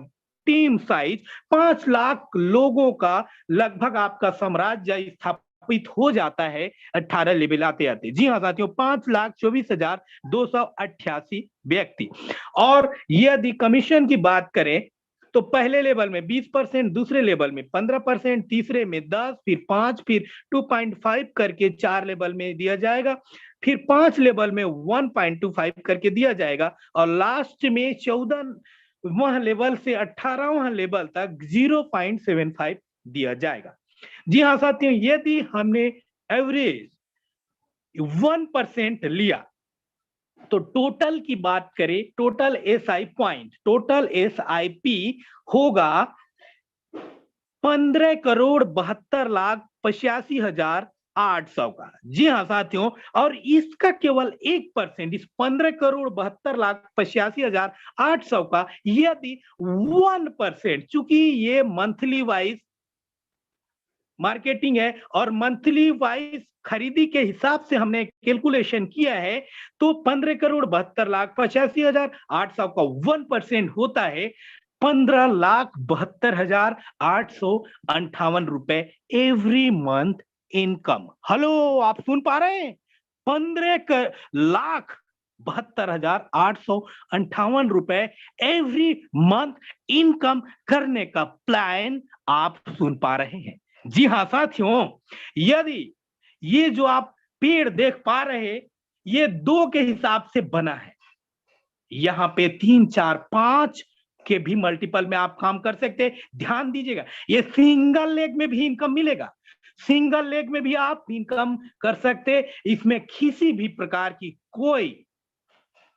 टीम साइज, 5 लाख लोगों का लगभग आपका साम्राज्य स्थापित हो जाता है 18 लेवल आते आते। जी हाँ साथियों, 5,24,288 व्यक्ति। और यदि कमीशन की बात करें तो पहले लेवल में 20%, दूसरे लेवल में 15%, तीसरे में 10, फिर 5, फिर 2.5 करके 4 लेवल में दिया जाएगा, फिर 5 लेवल में 1.25 करके दिया जाएगा, और लास्ट में 14वां लेवल से 18वां लेवल तक 0.75 दिया जाएगा। जी हाँ साथियों, यदि हमने एवरेज 1% लिया तो टोटल की बात करें, total SI point, total SIP होगा 15,72,85,800 का। जी हाँ साथियों, और इसका केवल 1%, इस 15,72,85,800 का यदि 1%, चूंकि ये मंथली वाइज मार्केटिंग है और मंथली वाइज खरीदी के हिसाब से हमने कैलकुलेशन किया है, तो 15,72,85,800 का 1% होता है 15,72,858 रुपए एवरी मंथ इनकम। हेलो, आप सुन पा रहे हैं? 15,72,858 रुपए एवरी मंथ इनकम करने का प्लान आप सुन पा रहे हैं। जी हाँ साथियों, यदि ये जो आप पेड़ देख पा रहे हैं, ये 2 के हिसाब से बना है। यहां पे 3, 4, 5 के भी मल्टीपल में आप काम कर सकते हैं। ध्यान दीजिएगा, ये सिंगल लेग में भी इनकम मिलेगा, सिंगल लेग में भी आप इनकम कर सकते। इसमें किसी भी प्रकार की कोई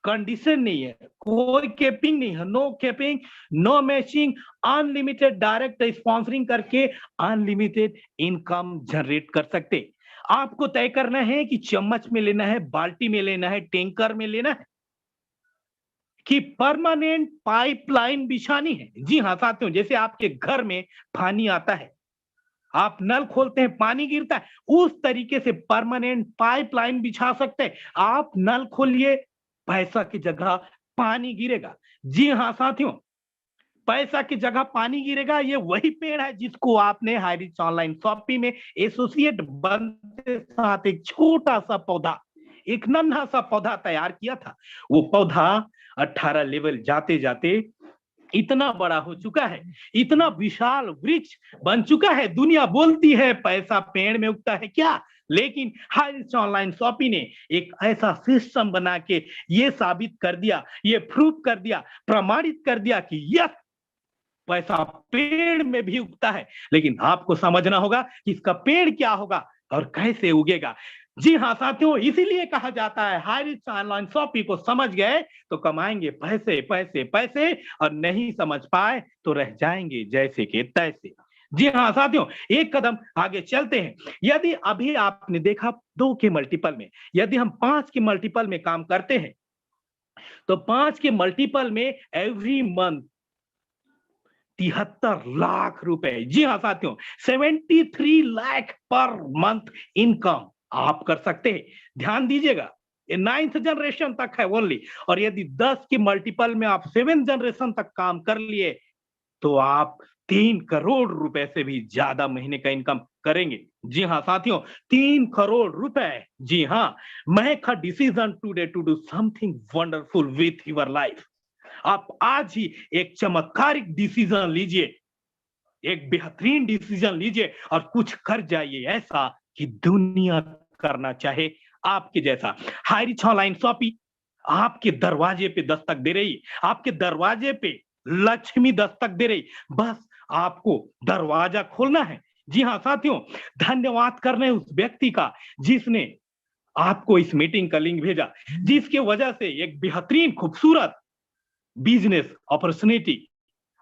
कंडीशन नहीं है, कोई कैपिंग नहीं है, no capping, no matching, unlimited direct sponsoring करके अनलिमिटेड इनकम जनरेट कर सकते। आपको तय करना है कि चम्मच में लेना है, बाल्टी में लेना है, टैंकर में लेना है, कि परमानेंट पाइपलाइन बिछानी है। जी हाँ साथियों, जैसे आपके घर में पानी आता है, आप नल खोलते हैं, पानी गिरता है, उस तरीके से परमानेंट पाइपलाइन बिछा सकते हैं। आप नल खोलिए, पैसा की जगह पानी गिरेगा। जी हाँ साथियों, पैसा की जगह पानी गिरेगा। ये वही पेड़ है जिसको आपने हाईरिच ऑनलाइन शॉपिंग में एसोसिएट बनते साथ एक छोटा सा पौधा एक नन्हा सा पौधा तैयार किया था, वो पौधा 18 लेवल जाते जाते इतना बड़ा हो चुका है, इतना विशाल वृक्ष बन चुका है। दुनिया बोलती है पैसा पेड़ में उगता है क्या, लेकिन हाइरिच ऑनलाइन शॉपिंग ने एक ऐसा सिस्टम बना के ये साबित कर दिया, ये प्रूफ कर दिया, प्रमाणित कर दिया कि यस, पैसा पेड़ में भी उगता है। लेकिन आपको समझना होगा कि इसका पेड़ क्या होगा और कैसे उगेगा। जी हाँ साथियों, इसीलिए कहा जाता है हाइरिच ऑनलाइन शॉपिंग को समझ गए तो कमाएंगे पैसे पैसे पैसे, और नहीं समझ पाए तो रह जाएंगे जैसे के तैसे। जी हाँ साथियों, एक कदम आगे चलते हैं। यदि अभी आपने देखा 2 के मल्टीपल में, यदि हम 5 के मल्टीपल में काम करते हैं तो 5 के मल्टीपल में एवरी मंथ 73 लाख रुपए, जी हाँ साथियों, 73 लाख पर मंथ इनकम आप कर सकते हैं। ध्यान दीजिएगा, ये 9th जनरेशन तक है ओनली, और यदि 10 के मल्टीपल में आप 7th जनरेशन तक काम कर लिए तो आप 3 करोड़ रुपए से भी ज्यादा महीने का इनकम करेंगे। जी हाँ साथियों, 3 करोड़ रुपए। जी हाँ, make a decision today to do something wonderful with your life. आप आज ही एक चमत्कारिक डिसीजन लीजिए, एक बेहतरीन डिसीजन लीजिए और कुछ कर जाइए ऐसा कि दुनिया करना चाहे आपके जैसा। हाइरिच ऑनलाइन शॉपिंग आपके दरवाजे पे दस्तक दे रही है, आपके दरवाजे पे लक्ष्मी दस्तक दे रही, बस आपको दरवाजा खोलना है। जी हाँ साथियों, धन्यवाद करने उस व्यक्ति का जिसने आपको इस मीटिंग का लिंक भेजा, जिसके वजह से एक बेहतरीन खूबसूरत बिजनेस अपॉर्चुनिटी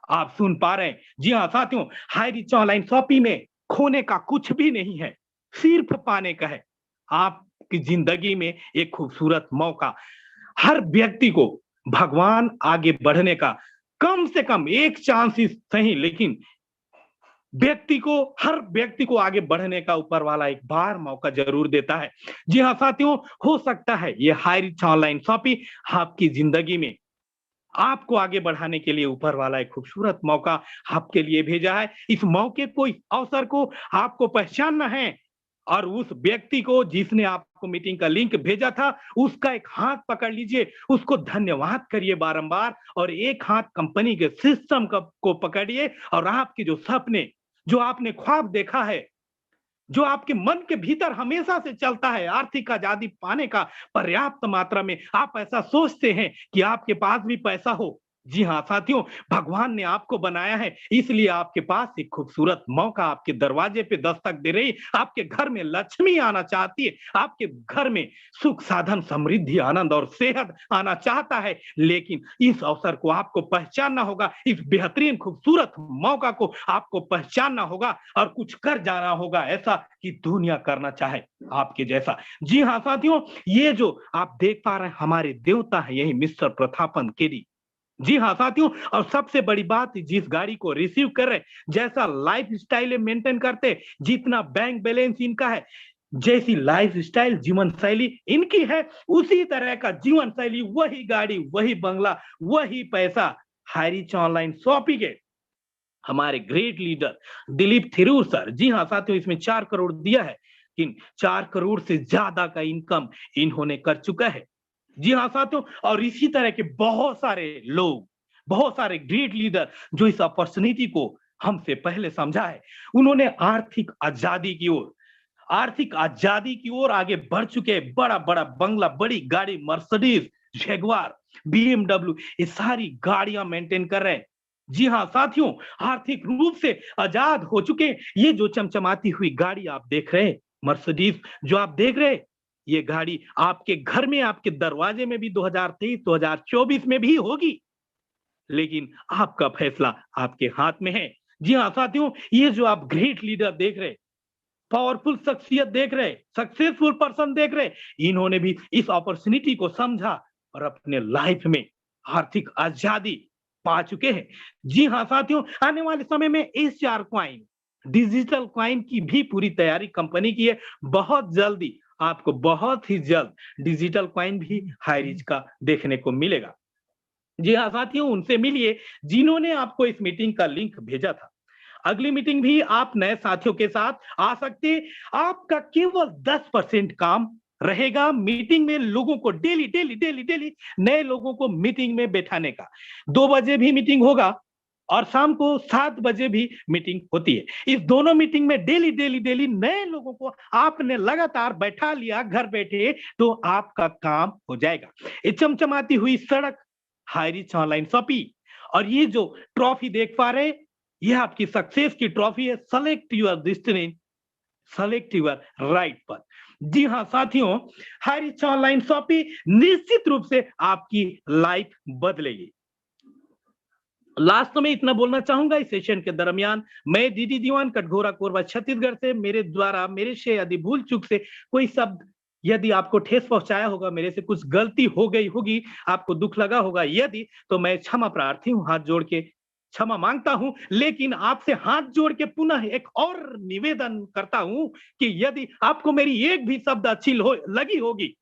आप सुन पा रहे हैं। जी हाँ साथियों, हाइरिच ऑनलाइन शॉपिंग में खोने का कुछ भी नहीं है, सिर्फ पाने का है। आपकी जिंदगी में एक खूबसूरत मौका, हर व्यक्ति को भगवान आगे बढ़ने का कम से कम एक चांस ही सही, लेकिन हर व्यक्ति को आगे बढ़ने का ऊपर वाला एक बार मौका जरूर देता है। जी हाँ साथियों, हो सकता है ये हाइरिच ऑनलाइन शॉपिंग आपकी जिंदगी में आपको आगे बढ़ाने के लिए ऊपर वाला एक खूबसूरत मौका आपके लिए भेजा है। इस मौके को, इस अवसर को आपको पहचानना है और उस व्यक्ति को जिसने आपको मीटिंग का लिंक भेजा था उसका एक हाथ पकड़ लीजिए, उसको धन्यवाद करिए बारंबार, और एक हाथ कंपनी के सिस्टम को पकड़िए और आपके जो सपने, जो आपने ख्वाब देखा है, जो आपके मन के भीतर हमेशा से चलता है, आर्थिक आजादी पाने का, पर्याप्त मात्रा में आप ऐसा सोचते हैं कि आपके पास भी पैसा हो। जी हाँ साथियों, भगवान ने आपको बनाया है, इसलिए आपके पास एक खूबसूरत मौका आपके दरवाजे पे दस्तक दे रही, आपके घर में लक्ष्मी आना चाहती है, आपके घर में सुख साधन समृद्धि आनंद और सेहत आना चाहता है। लेकिन इस अवसर को आपको पहचानना होगा, इस बेहतरीन खूबसूरत मौका को आपको पहचानना होगा और कुछ कर जाना होगा ऐसा कि दुनिया करना चाहे आपके जैसा। जी हाँ साथियों, ये जो आप देख पा रहे हैं हमारे देवता है, यही मिस्टर प्रतापन केडी। जी हाँ साथियों, और सबसे बड़ी बात, जिस गाड़ी को रिसीव कर रहे, जैसा लाइफ स्टाइल मेंटेन करते, जितना बैंक बैलेंस इनका है, जैसी लाइफ स्टाइल जीवन शैली इनकी है, उसी तरह का जीवन शैली, वही गाड़ी, वही बंगला, वही पैसा हाइरिच ऑनलाइन शॉपिंग के हमारे ग्रेट लीडर दिलीप थिरूर सर। जी हाँ साथियों, इसमें 4 करोड़ दिया है, लेकिन 4 करोड़ से ज्यादा का इनकम इन्होंने कर चुका है। जी हाँ साथियों, और इसी तरह के बहुत सारे लोग, बहुत सारे ग्रेट लीडर जो इस अपॉर्चुनिटी को हमसे पहले समझा है, उन्होंने आर्थिक आजादी की ओर आगे बढ़ चुके हैं। बड़ा बड़ा बंगला, बड़ी गाड़ी, मर्सिडीज, जगुआर, बीएमडब्ल्यू, ये सारी गाड़ियां मेंटेन कर रहे हैं। जी हाँ साथियों, आर्थिक रूप से आजाद हो चुके। ये जो चमचमाती हुई गाड़ी आप देख रहे हैं, मर्सिडीज जो आप देख रहे हैं, ये गाड़ी आपके घर में, आपके दरवाजे में भी 2023 2024 में भी होगी, लेकिन आपका फैसला आपके हाथ में है। जी हाँ साथियों, ये जो आप ग्रेट लीडर देख रहे, पावरफुल शख्सियत देख रहे, सक्सेसफुल पर्सन देख रहे, इन्होंने भी इस अपॉर्चुनिटी को समझा और अपने लाइफ में आर्थिक आजादी पा चुके हैं। जी हाँ साथियों, आने वाले समय में एसआर कॉइन, डिजिटल कॉइन की भी पूरी तैयारी कंपनी की है। बहुत जल्दी आपको, बहुत ही जल्द डिजिटल कॉइन भी हाइरिच का देखने को मिलेगा। जी हाँ साथियों, उनसे मिलिए जिन्होंने आपको इस मीटिंग का लिंक भेजा था। अगली मीटिंग भी आप नए साथियों के साथ आ सकते हैं। आपका केवल 10% काम रहेगा मीटिंग में लोगों को डेली डेली डेली डेली नए लोगों को मीटिंग में बैठाने का। 2 बजे भी मीटिंग होगा और शाम को 7 बजे भी मीटिंग होती है। इस दोनों मीटिंग में डेली डेली डेली नए लोगों को आपने लगातार बैठा लिया घर बैठे, तो आपका काम हो जाएगा। ये चमचमाती हुई सड़क हाईरिच ऑनलाइन शॉपिंग, और ये जो ट्रॉफी देख पा रहे, ये आपकी सक्सेस की ट्रॉफी है। Select your destiny, select your right path. जी हाँ साथियों, हाईरिच ऑनलाइन शॉपिंग निश्चित रूप से आपकी लाइफ बदलेगी। लास्ट में इतना बोलना चाहूंगा, इस सेशन के दरमियान मैं डीडी दीवान कटघोरा कोरबा छत्तीसगढ़ से, मेरे द्वारा मेरे से यदि भूल चूक से कोई शब्द यदि आपको ठेस पहुंचाया होगा, मेरे से कुछ गलती हो गई होगी, आपको दुख लगा होगा यदि, तो मैं क्षमा प्रार्थी हूं, हाथ जोड़ के क्षमा मांगता हूं। लेकिन आपसे हाथ जोड़ के पुनः एक और निवेदन करता हूं कि यदि आपको मेरी एक भी शब्द अच्छी लगी होगी,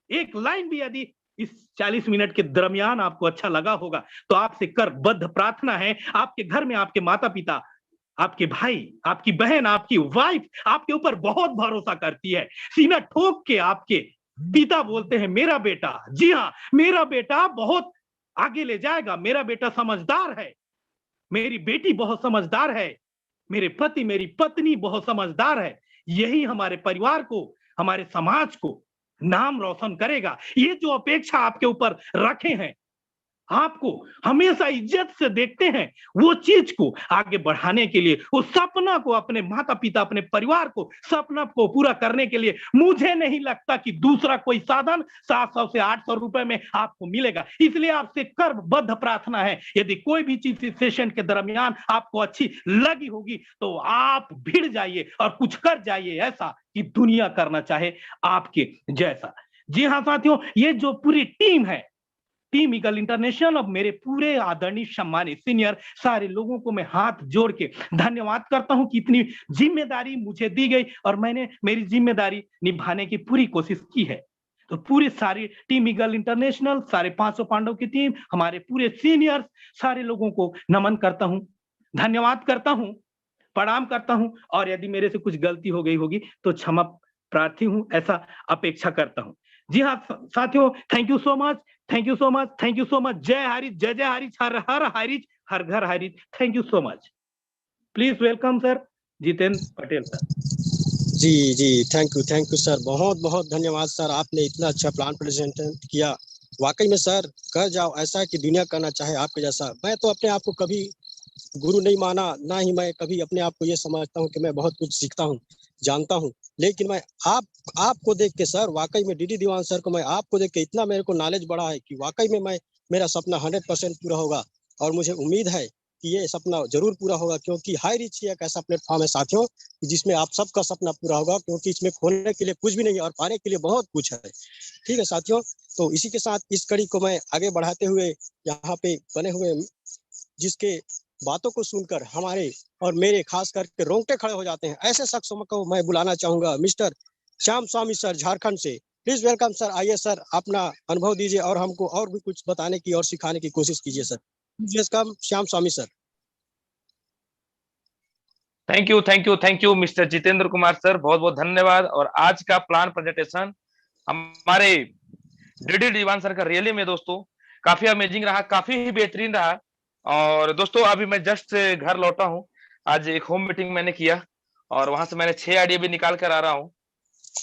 एक लाइन भी यदि इस 40 मिनट के दरमियान आपको अच्छा लगा होगा, तो आपसे करबद्ध प्रार्थना है, आपके घर में आपके माता पिता, आपके भाई, आपकी बहन, आपकी वाइफ आपके ऊपर बहुत भरोसा करती है। सीना ठोक के आपके पिता बोलते हैं मेरा बेटा, जी हाँ, मेरा बेटा बहुत आगे ले जाएगा, मेरा बेटा समझदार है, मेरी बेटी बहुत समझदार है, मेरे पति मेरी पत्नी बहुत समझदार है। यही हमारे परिवार को, हमारे समाज को नाम रोशन करेगा। ये जो अपेक्षा आपके ऊपर रखे हैं, आपको हमेशा इज्जत से देखते हैं, वो चीज को आगे बढ़ाने के लिए, उस सपना को, अपने माता पिता, अपने परिवार को सपना को पूरा करने के लिए मुझे नहीं लगता कि दूसरा कोई साधन 700 से 800 रुपए में आपको मिलेगा। इसलिए आपसे करबद्ध प्रार्थना है, यदि कोई भी चीज इस सेशन के दरमियान आपको अच्छी लगी होगी, तो आप भिड़ जाइए और कुछ कर जाइए ऐसा कि दुनिया करना चाहे आपके जैसा। जी हाँ साथियों, ये जो पूरी टीम है, टीम ईगल इंटरनेशनल, अब मेरे पूरे आदरणीय सम्मानित सीनियर सारे लोगों को मैं हाथ जोड़ के धन्यवाद करता हूं कि इतनी जिम्मेदारी मुझे दी गई और मैंने मेरी जिम्मेदारी निभाने की पूरी कोशिश की है। तो पूरी सारी टीम ईगल इंटरनेशनल, सारे 500 पांडव की टीम, हमारे पूरे सीनियर्स, सारे लोगों को नमन करता हूं, धन्यवाद करता हूं, प्रणाम करता हूं, और यदि मेरे से कुछ गलती हो गई होगी तो क्षमा प्रार्थी हूं, ऐसा अपेक्षा करता हूं। जी हाँ साथियों, thank you so much, thank you so much, thank you so much. जय हरिच, जय जय हरिच, हर हर हरिच, हर घर Highrich. Thank you so much. Please welcome sir Jitendra Patel sir. जी थैंक यू सर, बहुत बहुत धन्यवाद सर, आपने इतना अच्छा प्लान प्रेजेंट किया। वाकई में सर कर जाओ ऐसा कि दुनिया करना चाहे आपके जैसा। मैं तो अपने आप को कभी गुरु नहीं माना, ना ही मैं कभी अपने आप को ये समझता हूँ कि मैं बहुत कुछ सीखता हूँ, जानता हूँ। लेकिन मैं आपको देख के सर, वाकई में डीडी दीवान सर को मैं आपको देख के इतना मेरे को नॉलेज बढ़ा है कि वाकई में मेरा सपना 100% पूरा होगा। और मुझे उम्मीद है कि ये सपना जरूर पूरा होगा, क्योंकि हाई रिच ही एक ऐसा प्लेटफॉर्म है साथियों जिसमें आप सबका सपना पूरा होगा, क्योंकि इसमें खोने के लिए कुछ भी नहीं है और पाने के लिए बहुत कुछ है। ठीक है साथियों, तो इसी के साथ इस कड़ी को मैं आगे बढ़ाते हुए यहाँ पे बने हुए जिसके बातों को सुनकर हमारे और मेरे खास करके रोंगटे खड़े हो जाते हैं, ऐसे शख्सों को मैं बुलाना चाहूंगा, मिस्टर श्याम स्वामी सर झारखंड से। प्लीज वेलकम सर, आइए सर, अपना अनुभव दीजिए और हमको और भी कुछ बताने की और सिखाने की कोशिश कीजिए sir. Welcome Shyam Swami sir. Thank you mister Jitendra Kumar sir, बहुत बहुत धन्यवाद। और आज का प्लान प्रेजेंटेशन हमारे डीडी दीवान सर का रियली में दोस्तों काफी अमेजिंग रहा, काफी ही बेहतरीन रहा। और दोस्तों अभी मैं जस्ट घर लौटा हूँ, आज एक होम मीटिंग मैंने किया और वहां से मैंने 6 आइडिया भी निकाल कर आ रहा हूँ।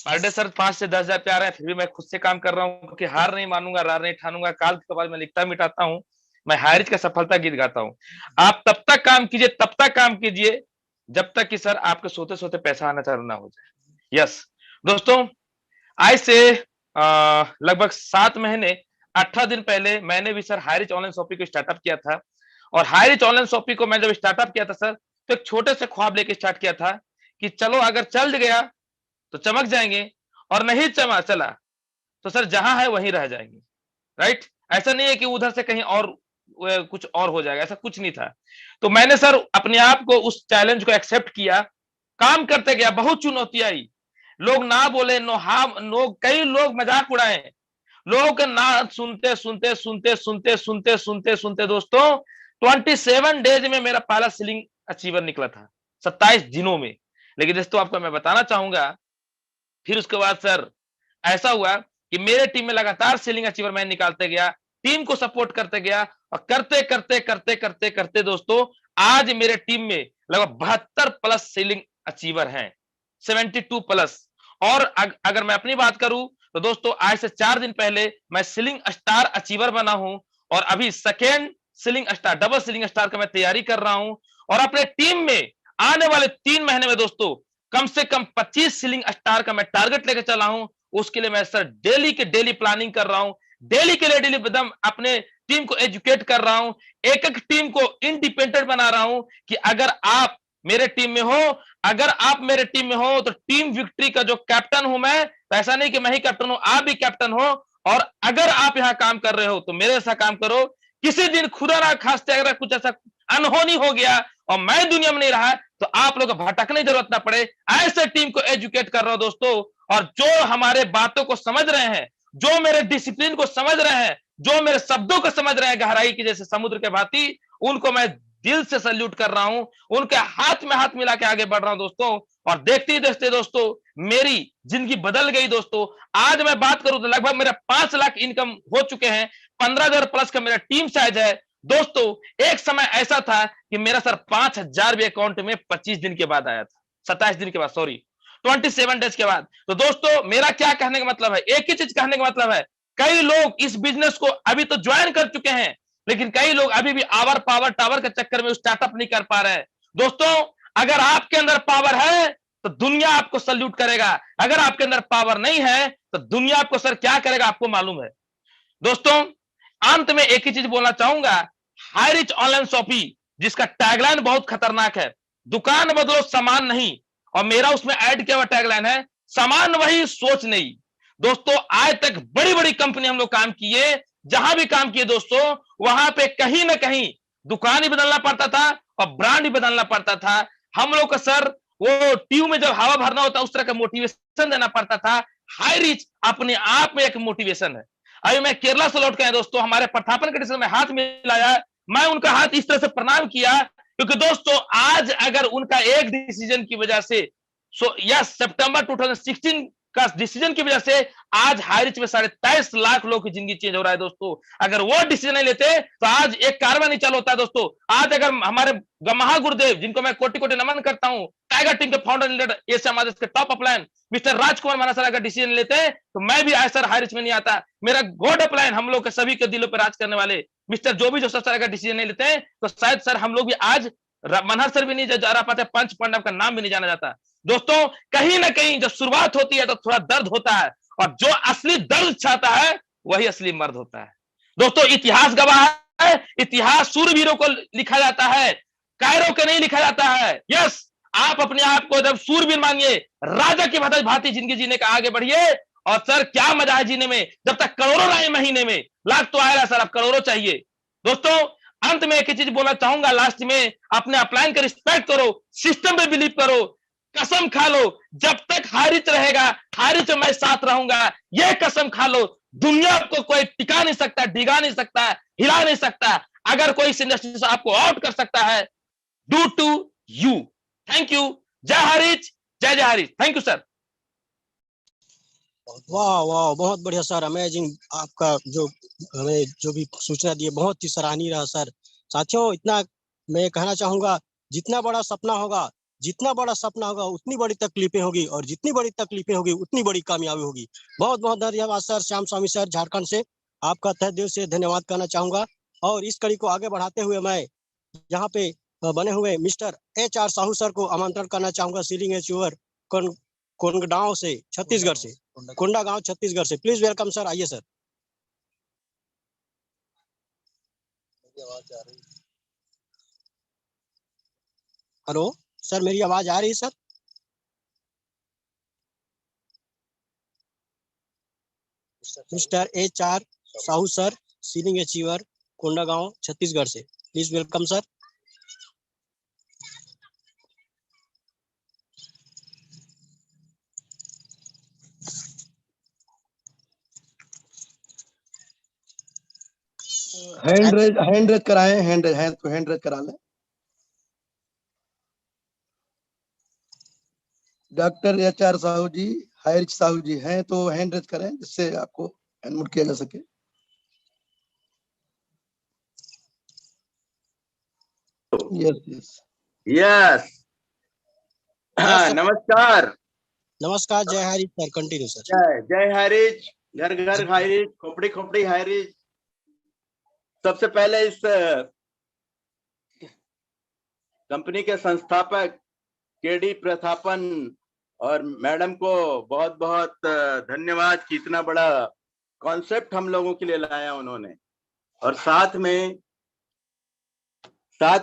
पर डे सर 5 से 10 हजार पे आ रहे हैं, फिर भी मैं खुद से काम कर रहा हूँ क्योंकि हार नहीं मानूंगा, रार नहीं ठानूंगा। काल के बाद मैं लिखता मिटाता हूँ, मैं हारिज का सफलता गीत गाता हूँ। आप तब तक काम कीजिए, तब तक काम कीजिए जब तक कि सर आपके सोते सोते पैसा आना चालू ना हो जाए। यस दोस्तों, आज से लगभग 7 महीने 18 दिन पहले मैंने भी सर हाईरिच ऑनलाइन शॉपिंग को स्टार्टअप किया था। और हाईरिच ऑनलाइन शॉपिंग को मैं जब स्टार्टअप किया था सर, तो एक छोटे से ख्वाब लेके स्टार्ट किया था कि चलो अगर चल गया तो चमक जाएंगे, और नहीं चला तो सर जहां है वहीं रह जाएंगे। राइट, ऐसा नहीं है कि उधर से कहीं और कुछ और हो जाएगा, ऐसा कुछ नहीं था। तो मैंने सर अपने आप को उस चैलेंज को एक्सेप्ट किया, काम करते गया। बहुत चुनौती आई, लोग ना बोले, कई लोग मजाक उड़ाए, लोगों के ना सुनते सुनते सुनते सुनते सुनते सुनते सुनते दोस्तों 27 डेज में मेरा पहला सीलिंग अचीवर निकला था, 27 दिनों में। लेकिन दोस्तों आपको मैं बताना चाहूंगा, फिर उसके बाद सर ऐसा हुआ कि मेरे टीम में लगातार सीलिंग अचीवर मैं निकालते गया, टीम को सपोर्ट करते गया और करते करते करते करते करते दोस्तों आज मेरे टीम में लगभग 72 प्लस सीलिंग अचीवर हैं, 72 प्लस। और अगर मैं अपनी बात करूं तो दोस्तों आज से 4 दिन पहले मैं सीलिंग स्टार अचीवर बना हूं और अभी second ceiling star, double ceiling star का मैं तैयारी कर रहा हूं और अपने टीम में आने वाले 3 महीने में दोस्तों कम से कम 25 सीलिंग स्टार का मैं टारगेट लेकर चला हूं। उसके लिए मैं सर डेली के डेली प्लानिंग कर रहा हूं, डेली के लिए डेली एकदम अपने टीम को एजुकेट कर रहा हूं, एक एक टीम को इंडिपेंडेंट बना रहा हूं कि अगर आप मेरे टीम में हो, अगर आप मेरे टीम में हो तो टीम विक्ट्री का जो कैप्टन हूं मैं, तो ऐसा नहीं कि मैं ही कैप्टन हूं, आप भी कैप्टन हो। और अगर आप यहां काम कर रहे हो तो मेरे ऐसा काम करो, किसी दिन खुदा ना खास्ते अगर कुछ ऐसा अनहोनी हो गया और मैं दुनिया में नहीं रहा तो आप लोग को भटकने की जरूरत ना पड़े, ऐसे टीम को एजुकेट कर रहा हूं दोस्तों। और जो हमारे बातों को समझ रहे हैं, जो मेरे डिसिप्लिन को समझ रहे हैं, जो मेरे शब्दों को समझ रहे हैं गहराई की जैसे समुद्र के भांति, उनको मैं दिल से सल्यूट कर रहा हूं, उनके हाथ में हाथ मिला के आगे बढ़ रहा हूं दोस्तों। और देखते ही देखते दोस्तों मेरी जिंदगी बदल गई दोस्तों। आज मैं बात करूं तो लगभग मेरा 5 लाख इनकम हो चुके हैं, 15,000 प्लस का मेरा टीम साइज है दोस्तों। एक समय ऐसा था कि मेरा सर 5,000 भी अकाउंट में 25 दिन के बाद आया था, 27 दिन के बाद, सॉरी 27 डेज के बाद। तो दोस्तों मेरा क्या कहने का मतलब है, एक ही चीज कहने का मतलब है, कई लोग इस बिजनेस को अभी तो ज्वाइन कर चुके हैं लेकिन कई लोग अभी भी आवर पावर टावर के चक्कर में स्टार्टअप नहीं कर पा रहे हैं। दोस्तों अगर आपके अंदर पावर है तो दुनिया आपको सल्यूट करेगा, अगर आपके अंदर पावर नहीं है तो दुनिया आपको सर क्या करेगा आपको मालूम है। दोस्तों अंत में एक ही चीज बोलना चाहूंगा, हाई रिच ऑनलाइन शॉपिंग जिसका टैगलाइन बहुत खतरनाक है, दुकान बदलो सामान नहीं, और मेरा उसमें ऐड किया हुआ टैगलाइन है सामान वही सोच नहीं। दोस्तों आज तक बड़ी बड़ी कंपनी हम लोग काम किए, जहां भी काम किए दोस्तों वहां पे कहीं ना कहीं दुकान ही बदलना पड़ता था और ब्रांड ही बदलना पड़ता था। हम लोग का सर वो ट्यूब में जब हवा भरना होता उस तरह का मोटिवेशन देना पड़ता था। हाई रिच अपने आप में एक मोटिवेशन है। अभी मैं केरला से लौट के आया दोस्तों, हमारे प्रथापन के डिसीजन में हाथ मिलाया, मैं उनका हाथ इस तरह से प्रणाम किया क्योंकि दोस्तों आज अगर उनका एक डिसीजन की वजह से या सितंबर 2016 का डिसीजन की वजह से आज हाई रिच में 23.5 लाख लोग की जिंदगी चेंज हो रहा है दोस्तों। अगर वो डिसीजन नहीं लेते तो आज एक कारवा नहीं चालू होता है दोस्तों। आज अगर हमारे गमहा गुरुदेव जिनको मैं कोटि कोटि नमन करता हूं, टाइगर टीम के फाउंडर लीडर एशिया महादेश के टॉप अपलाइन मिस्टर राजकुमार माना सर अगर डिसीजन लेते हैं तो मैं भी आज सर हाई रिच में नहीं आता। मेरा गॉड अपलाइन हम लोग के सभी के दिलों पर राज करने वाले मिस्टर जो भी जोसेफ सर अगर डिसीजन नहीं लेते हैं तो शायद सर हम लोग भी आज मनहर सर भी नहीं जा रहा पाते, पंच पांडव का नाम भी नहीं जाना जाता। दोस्तों कहीं ना कहीं जब शुरुआत होती है तो थोड़ा दर्द होता है और जो असली दर्द चाहता है वही असली मर्द होता है। दोस्तों इतिहास गवाह है, इतिहास सूरवीरों को लिखा जाता है, कायरों के नहीं लिखा जाता है। यस आप अपने आप को जब सूरवीर मानिए, राजा की भांति जिंदगी जीने का आगे बढ़िए। और सर क्या मजा है जीने में जब तक करोड़ों आए महीने में, लाख तो आएगा सर, अब करोड़ों चाहिए। दोस्तों अंत में एक ही चीज बोलना चाहूंगा लास्ट में, अपने अपलाइन का रिस्पेक्ट करो, सिस्टम पे बिलीव करो, कसम खा लो जब तक हाई रिच रहेगा हाई रिच में मैं साथ रहूंगा, ये कसम खा लो। दुनिया को कोई टिका नहीं सकता, डिगा नहीं सकता, हिला नहीं सकता। अगर कोई इस इंडस्ट्री से आपको आउट कर सकता है, due to you. Thank you. जय हाई रिच, जय जय high rich. Thank you sir. वाह वाह बहुत बढ़िया सर, अमेजिंग। आपका जो हमें जो भी सूचना दी बहुत ही सराहनीय रहा सर। साथियों इतना मैं कहना चाहूंगा, जितना बड़ा सपना होगा उतनी बड़ी तकलीफें होगी और जितनी बड़ी तकलीफें होगी उतनी बड़ी कामयाबी होगी। बहुत बहुत धन्यवाद सर, श्याम स्वामी सर झारखंड से आपका तहे दिल से धन्यवाद करना चाहूंगा। और इस कड़ी को आगे बढ़ाते हुए मैं यहाँ पे बने हुए मिस्टर HR साहू सर को आमंत्रण करना चाहूंगा, सीलिंग अचीवर कोंडागांव से, छत्तीसगढ़ से, कोंडागांव छत्तीसगढ़ से। प्लीज वेलकम सर, आइए सर। हेलो सर, मेरी आवाज आ रही है sir? Mister HR Sahu sir, ceiling achiever Kondagaon Chhattisgarh से, please welcome sir. Hand raise कराएं, हैंड रेज करा लें। डॉक्टर HR साहू जी हायरिच साहू जी हैं तो हैंड रेज करें जिससे आपको अनम्यूट किया जा सके। Yes yes yes. Yes sir. नमस्कार। नमस्कार, जय हरि सर, कंटिन्यू सर। जय जय हायरिच, घर घर हायरिच, खोपड़ी खोपड़ी हायरिच। सबसे पहले इस कंपनी के संस्थापक केडी प्रथापन और मैडम को बहुत बहुत धन्यवाद कि इतना बड़ा कॉन्सेप्ट हम लोगों के लिए लाया उन्होंने। और साथ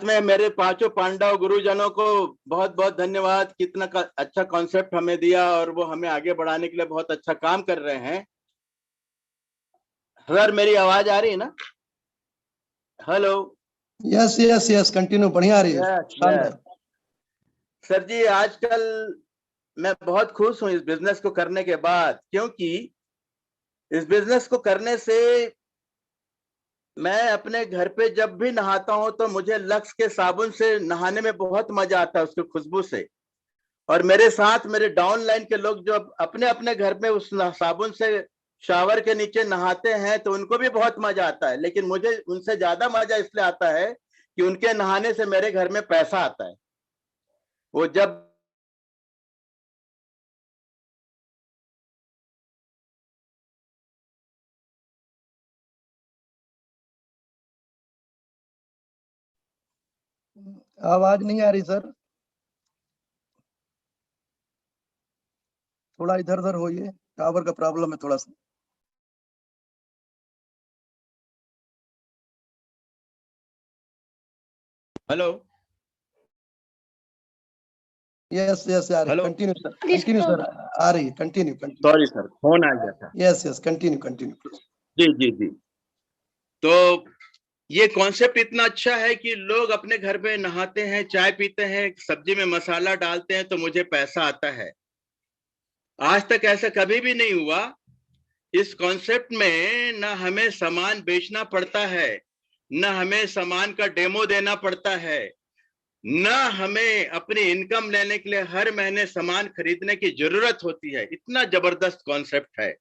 में मेरे पांचों पांडव गुरुजनों को बहुत बहुत धन्यवाद, कितना अच्छा कॉन्सेप्ट हमें दिया और वो हमें आगे बढ़ाने के लिए बहुत अच्छा काम कर रहे हैं। सर मेरी आवाज आ रही है ना? Hello. Yes yes yes continue, बढ़िया आ रही है, शानदार। सर जी आजकल मैं बहुत खुश हूं इस बिजनेस को करने के बाद, क्योंकि इस बिजनेस को करने से मैं अपने घर पे जब भी नहाता हूं तो मुझे लक्स के साबुन से नहाने में बहुत मजा आता है, उसकी खुशबू से। और मेरे साथ मेरे डाउन लाइन के लोग जो अपने अपने घर में उस साबुन से शावर के नीचे नहाते हैं तो उनको भी बहुत मजा आता है, लेकिन मुझे उनसे ज्यादा मजा इसलिए आता है कि उनके नहाने से मेरे घर में पैसा आता है। वो जब आवाज नहीं आ रही सर, थोड़ा इधर उधर होइए, टावर का प्रॉब्लम है थोड़ा सा। हेलो यस यस आ रही, हेलो कंटिन्यू सर, आ रही है, continue continue. Sorry sir phone आ गया था। Yes yes continue continue. जी जी जी। तो ये कॉन्सेप्ट इतना अच्छा है कि लोग अपने घर पे नहाते हैं, चाय पीते हैं, सब्जी में मसाला डालते हैं तो मुझे पैसा आता है। आज तक ऐसा कभी भी नहीं हुआ। इस कॉन्सेप्ट में न हमें सामान बेचना पड़ता है, न हमें सामान का डेमो देना पड़ता है, न हमें अपनी इनकम लेने के लिए हर महीने सामान खरीदने की जरूरत होती है। इतना जबरदस्त कॉन्सेप्ट है।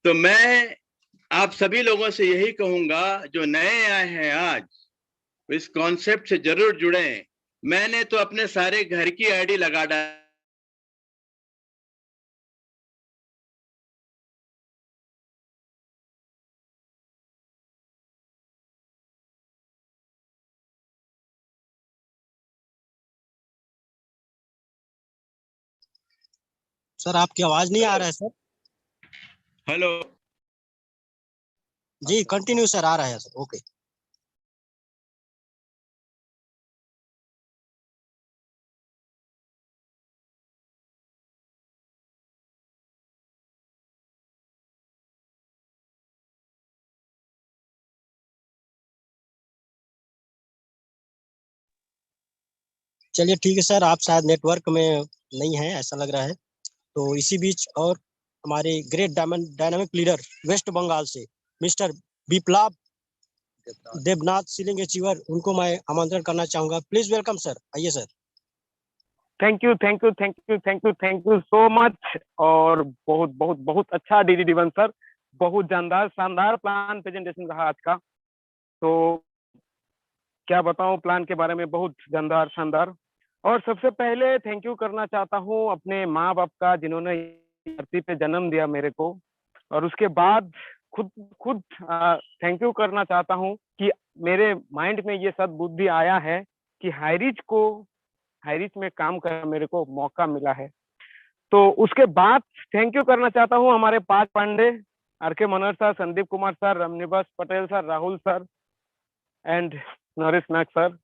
तो मैं आप सभी लोगों से यही कहूंगा जो नए आए हैं आज, इस कॉन्सेप्ट से जरूर जुड़ें। मैंने तो अपने सारे घर की आईडी लगा डाली। सर आपकी आवाज नहीं आ रहा है सर। हेलो जी कंटिन्यू सर, आ रहा है सर। ओके। चलिए ठीक है सर, आप शायद नेटवर्क में नहीं है ऐसा लग रहा है। तो इसी बीच और हमारे great dynamic leader West Bengal से mister Biplab Debnath selling achiever, उनको मैं आमंत्रण करना चाहूंगा। प्लीज वेलकम सर, आइए sir. Thank you thank you thank you thank you thank you so much. और बहुत बहुत बहुत अच्छा डीडी डिवन सर, बहुत जानदार शानदार प्लान प्रेजेंटेशन रहा आज का। तो क्या बताऊं प्लान के बारे में, बहुत जानदार शानदार। और सबसे पहले थैंक यू करना चाहता हूं अपने माँ बाप का, जिन्होंने धरती पे जन्म दिया मेरे को। और उसके बाद खुद खुद थैंक यू करना चाहता हूं कि मेरे माइंड में ये सद्बुद्धि आया है कि हाईरिच में काम कर मेरे को मौका मिला है। तो उसके बाद थैंक यू करना चाहता हूँ हमारे 5 Pandey, RK. Manohar sir, Sandeep Kumar sir, Ramniwas Patel sir, Rahul sir and Naresh Nag sir.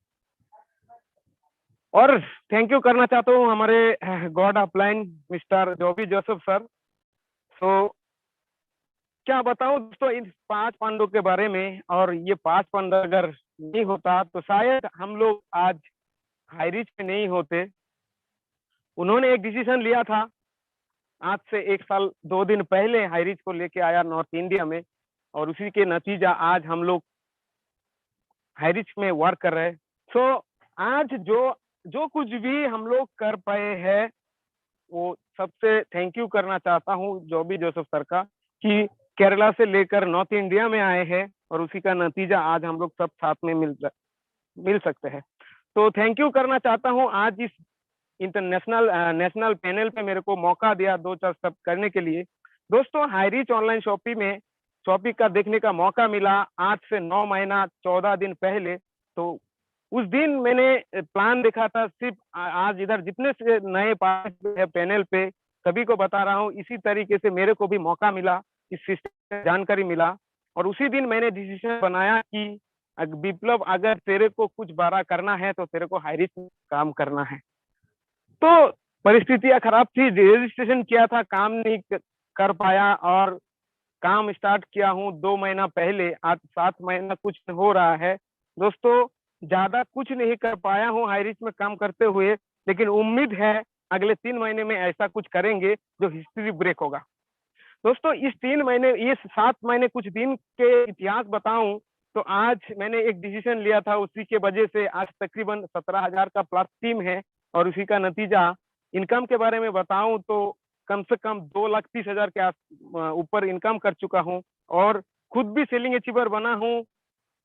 और थैंक यू करना चाहता हूँ हमारे god upline mister Joby Joseph sir. So क्या बताऊं दोस्तों इन 5 पांडवों के बारे में। और ये 5 पांडव अगर नहीं होता तो शायद हम लोग आज हाईरिच में नहीं होते। उन्होंने एक डिसीजन लिया था आज से 1 साल 2 दिन पहले, हाईरिच को लेके आया नॉर्थ इंडिया में, और उसी के नतीजा आज हम लोग हाईरिच में वर्क कर रहे हैं। सो आज जो कुछ भी हम लोग कर पाए हैं वो सबसे थैंक यू करना चाहता हूँ जॉबी जोसेफ सर का, कि केरला से लेकर नॉर्थ इंडिया में आए हैं और उसी का नतीजा आज हम लोग सब साथ में मिल सकते हैं। तो थैंक यू करना चाहता हूँ आज इस इंटरनेशनल नेशनल पैनल पे मेरे को मौका दिया 2-4 सब करने के लिए। दोस्तों, हाई रीच ऑनलाइन शॉपिंग का देखने का मौका मिला आज से 9 महीना 14 दिन पहले। तो उस दिन मैंने प्लान देखा था, सिर्फ आज इधर जितने से नए पार्टिसिपेंट है पैनल पे सभी को बता रहा हूँ, इसी तरीके से मेरे को भी मौका मिला, इस सिस्टम जानकारी मिला और उसी दिन मैंने डिसीजन बनाया कि विप्लव अगर तेरे को कुछ बड़ा करना है तो तेरे को हाई रीच काम करना है। तो परिस्थितियां खराब थी, रजिस्ट्रेशन किया था, काम नहीं कर पाया और काम स्टार्ट किया हूँ 2 महीना पहले, आज 7 महीना कुछ हो रहा है। दोस्तों, ज्यादा कुछ नहीं कर पाया हूँ हाई रीच में काम करते हुए, लेकिन उम्मीद है अगले 3 महीने में ऐसा कुछ करेंगे जो हिस्ट्री ब्रेक होगा। दोस्तों, इस 3 महीने, ये 7 महीने कुछ दिन के इतिहास बताऊं तो आज मैंने एक डिसीजन लिया था, उसी के वजह से आज तकरीबन 17,000 का प्लस टीम है और उसी का नतीजा इनकम के बारे में बताऊं तो कम से कम 2,30,000 के ऊपर इनकम कर चुका हूं और खुद भी सेलिंग अचीवर बना हूं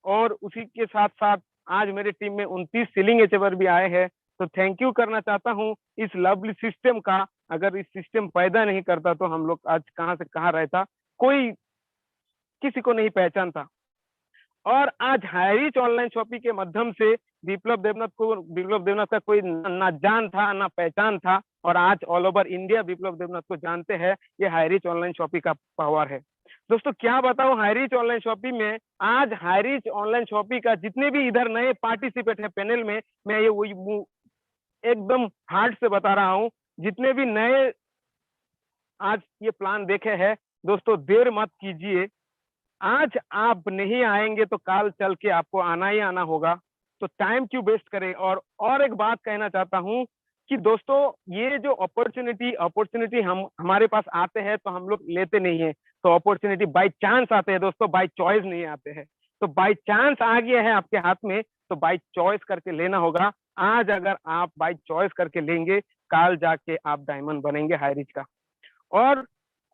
और उसी के साथ साथ आज मेरी टीम में 29 सेलिंग अचीवर भी आए हैं। तो थैंक यू करना चाहता हूं इस लवली सिस्टम का। अगर इस सिस्टम पैदा नहीं करता तो हम लोग आज कहां से कहां रहता, कोई किसी को नहीं पहचानता। और आज हाई रीच ऑनलाइन शॉपिंग के माध्यम से विप्लव देवनाथ का कोई ना जान था ना पहचान था और आज ऑल ओवर इंडिया विप्लव देवनाथ को जानते हैं। ये हाई रीच ऑनलाइन शॉपिंग का पावर है। दोस्तों, क्या बताऊं, हाई रीच ऑनलाइन शॉपिंग में आज हाई रीच ऑनलाइन शॉपिंग का जितने भी इधर नए पार्टिसिपेट है पैनल में, मैं ये वही एकदम हार्ट से बता रहा हूँ, जितने भी नए आज ये प्लान देखे हैं, दोस्तों देर मत कीजिए। आज आप नहीं आएंगे तो कल चल के आपको आना ही आना होगा, तो टाइम क्यों वेस्ट करें। और एक बात कहना चाहता हूँ कि दोस्तों, ये जो अपॉर्चुनिटी हम हमारे पास आते हैं तो हम लोग लेते नहीं है, तो अपॉर्चुनिटी बाय चांस आते हैं दोस्तों, बाय चॉइस नहीं आते हैं। तो बाय चांस आ गया है आपके हाथ में तो बाय चॉइस करके लेना होगा। आज अगर आप बाय चॉइस करके लेंगे, कल जाके आप डायमंड बनेंगे हाई रीच का। और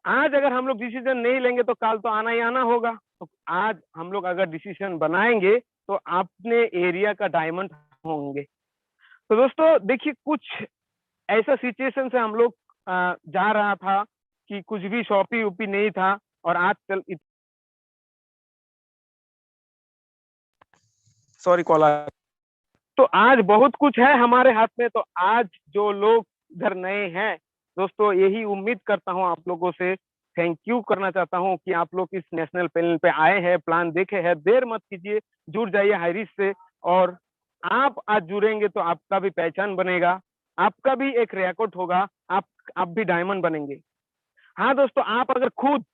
आज अगर हम लोग डिसीजन नहीं लेंगे तो कल तो आना ही आना होगा। तो आज हम लोग अगर डिसीजन बनाएंगे तो अपने एरिया का डायमंड होंगे। तो दोस्तों देखिए, कुछ ऐसा सिचुएशन से हम लोग जा रहा था कि कुछ भी शॉपी उपी नहीं था और आज चल सॉरी कॉल। तो आज बहुत कुछ है हमारे हाथ में। तो आज जो लोग इधर नए हैं दोस्तों, यही उम्मीद करता हूं आप लोगों से, थैंक यू करना चाहता हूं कि आप लोग इस नेशनल पैनल पे आए हैं, प्लान देखे हैं। देर मत कीजिए, जुड़ जाइए हाई रीच से। और आप आज जुड़ेंगे तो आपका भी पहचान बनेगा, आपका भी एक रिकॉर्ड होगा, आप भी डायमंड बनेंगे। हाँ दोस्तों, आप अगर खुद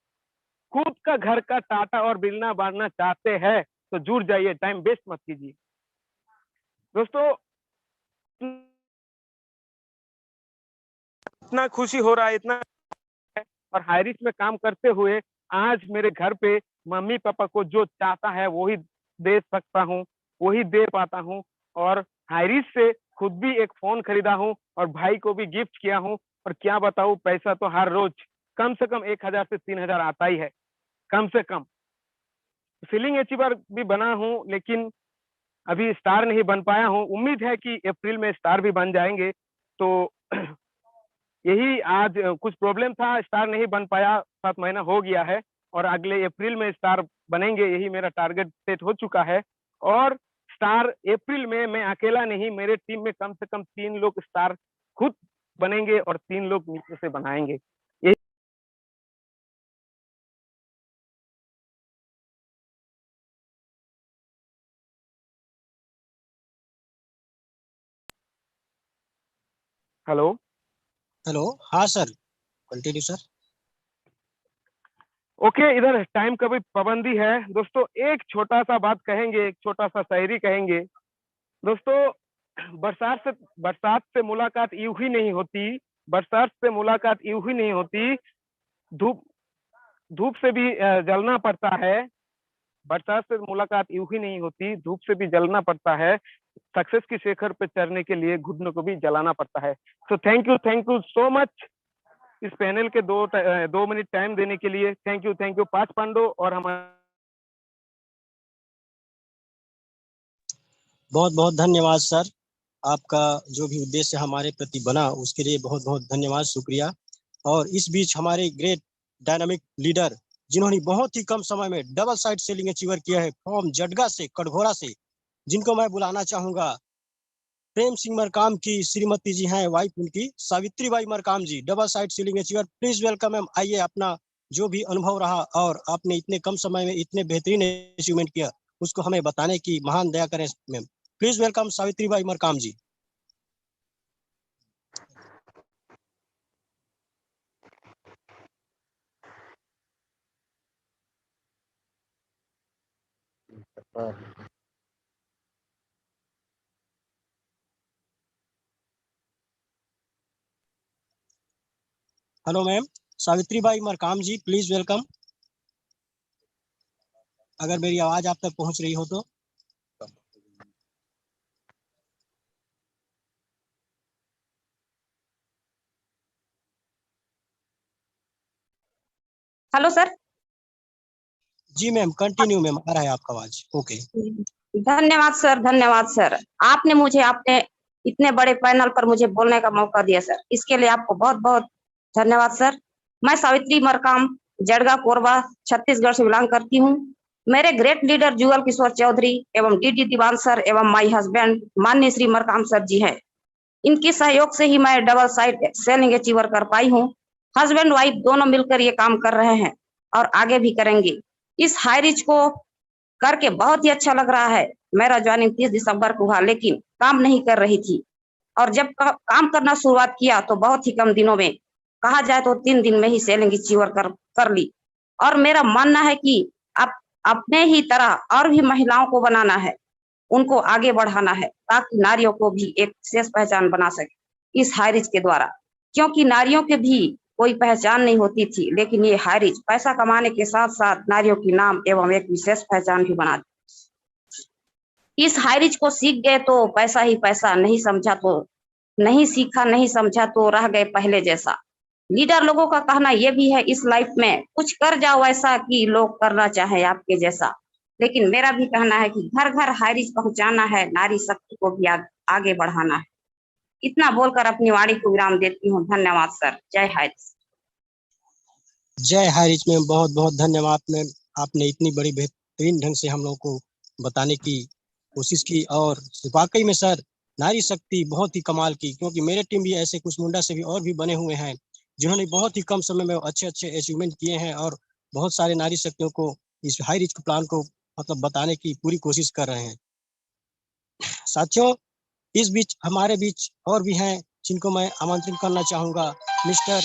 का घर का टाटा और बिरला बनना चाहते हैं तो जुड़ जाइए, टाइम वेस्ट मत कीजिए। दोस्तों, इतना खुशी हो रहा है, इतना, और हाई रीच में काम करते हुए आज मेरे घर पे मम्मी पापा को जो चाहता है वही दे सकता हूँ, वही दे पाता हूँ। और हाई रीच से खुद भी एक फोन खरीदा हूँ और भाई को भी गिफ्ट किया हूँ। और क्या बताऊँ, पैसा तो हर रोज कम से कम 1,000 से 3,000 आता ही है, कम से कम। सेलिंग अचीवर भी बना हूँ, लेकिन अभी स्टार नहीं बन पाया हूँ। उम्मीद है कि अप्रैल में स्टार भी बन जाएंगे। तो यही आज कुछ प्रॉब्लम था, स्टार नहीं बन पाया, 7 महीना हो गया है और अगले अप्रैल में स्टार बनेंगे, यही मेरा टारगेट सेट हो चुका है। और स्टार अप्रैल में मैं अकेला नहीं, मेरे टीम में कम से कम 3 लोग स्टार खुद बनेंगे और 3 लोग नीचे से बनाएंगे। हेलो हेलो, हाँ सर, कंटिन्यू सर। ओके, इधर टाइम का भी पाबंदी है दोस्तों। एक छोटा सा बात कहेंगे, एक छोटा सा शायरी कहेंगे दोस्तों। बरसात से मुलाकात यूं ही नहीं होती, बरसात से मुलाकात यूं ही नहीं होती, धूप से भी जलना पड़ता है। बरसात से मुलाकात यूं ही नहीं होती, धूप से भी जलना पड़ता है। सक्सेस की शिखर पे चढ़ने के लिए घुटनों को भी जलाना पड़ता है। So thank you so much इस पैनल के 2 मिनट टाइम देने के लिए। थैंक यू पांच पांडव और हमारे बहुत बहुत धन्यवाद सर। आपका जो भी उद्देश्य हमारे प्रति बना उसके लिए बहुत बहुत धन्यवाद, शुक्रिया। और इस बीच हमारे ग्रेट डायनामिक लीडर जिन्होंने बहुत ही कम समय में डबल साइड सेलिंग अचीवर किया है फ्रॉम जडगा से, कटघोरा से, जिनको मैं बुलाना चाहूंगा प्रेम सिंह मरकाम की श्रीमती जी हैं, वाइफ उनकी Savitri Bai Markam ji, double side selling achiever. Please welcome ma'am. आइए, अपना जो भी अनुभव रहा और आपने इतने कम समय में इतने बेहतरीन अचीवमेंट किया उसको हमें बताने की महान दया करें ma'am. Please welcome Savitri Bai Markam ji. Hello ma'am, Savitri Bai Markam ji, please welcome. अगर मेरी आवाज आप तक पहुंच रही हो तो। Hello sir. जी मैम, कंटिन्यू मैम, आ रहा है आपका आवाज। ओके। धन्यवाद सर, धन्यवाद सर। आपने मुझे अपने इतने बड़े पैनल पर मुझे बोलने का मौका दिया सर, इसके लिए आपको बहुत बहुत धन्यवाद सर। मैं सावित्री मरकाम जड़गा कोरबा छत्तीसगढ़ से बिलोंग करती हूँ। मेरे ग्रेट लीडर जुगल किशोर चौधरी एवं डीडी दीवान सर एवं माई हस्बैंड माननीय श्री मरकाम सर जी हैं। इनके सहयोग से ही मैं डबल साइड सेलिंग अचीवर कर पाई हूँ। हस्बैंड वाइफ दोनों मिलकर ये काम कर रहे हैं और आगे भी करेंगे। इस हाई रिच को करके बहुत ही अच्छा लग रहा है। मेरा ज्वाइनिंग 30 दिसंबर को हुआ, लेकिन काम नहीं कर रही थी और जब काम करना शुरुआत किया तो बहुत ही कम दिनों में, कहा जाए तो 3 दिन में ही सेलिंग अचीवर कर ली। और मेरा मानना है कि आप अपने ही तरह और भी महिलाओं को बनाना है, उनको आगे बढ़ाना है ताकि नारियों को भी एक विशेष पहचान बना सके इस हाई रिच के द्वारा। क्योंकि नारियों के भी कोई पहचान नहीं होती थी, लेकिन ये हाई रिच पैसा कमाने के साथ साथ नारियों की नाम एवं एक विशेष पहचान भी बना दी। इस हाई रिच को सीख गए तो पैसा ही पैसा, नहीं समझा तो नहीं, सीखा नहीं समझा तो रह गए पहले जैसा। लीडर लोगों का कहना यह भी है इस लाइफ में कुछ कर जाओ ऐसा कि लोग करना चाहे आपके जैसा। लेकिन मेरा भी कहना है कि घर घर हाई रिच पहुंचाना है, नारी शक्ति को भी आगे बढ़ाना है। इतना बोलकर अपनी वाणी को विराम देती हूँ। धन्यवाद सर। जय हाई रिच। जय हाई रिच में बहुत बहुत धन्यवाद मैम। आपने इतनी बड़ी बेहतरीन ढंग से हम लोग को बताने की कोशिश की और वाकई में सर नारी शक्ति बहुत ही कमाल की, क्योंकि मेरे टीम भी ऐसे कुछ मुंडा से भी और भी बने हुए हैं जिन्होंने बहुत ही कम समय में अच्छे अच्छे अचीवमेंट किए हैं और बहुत सारे नारी शक्तियों को इस हाई रिच प्लान को मतलब बताने की पूरी कोशिश कर रहे हैं। साथियों, इस बीच हमारे बीच और भी हैं जिनको मैं आमंत्रित करना चाहूंगा। Mister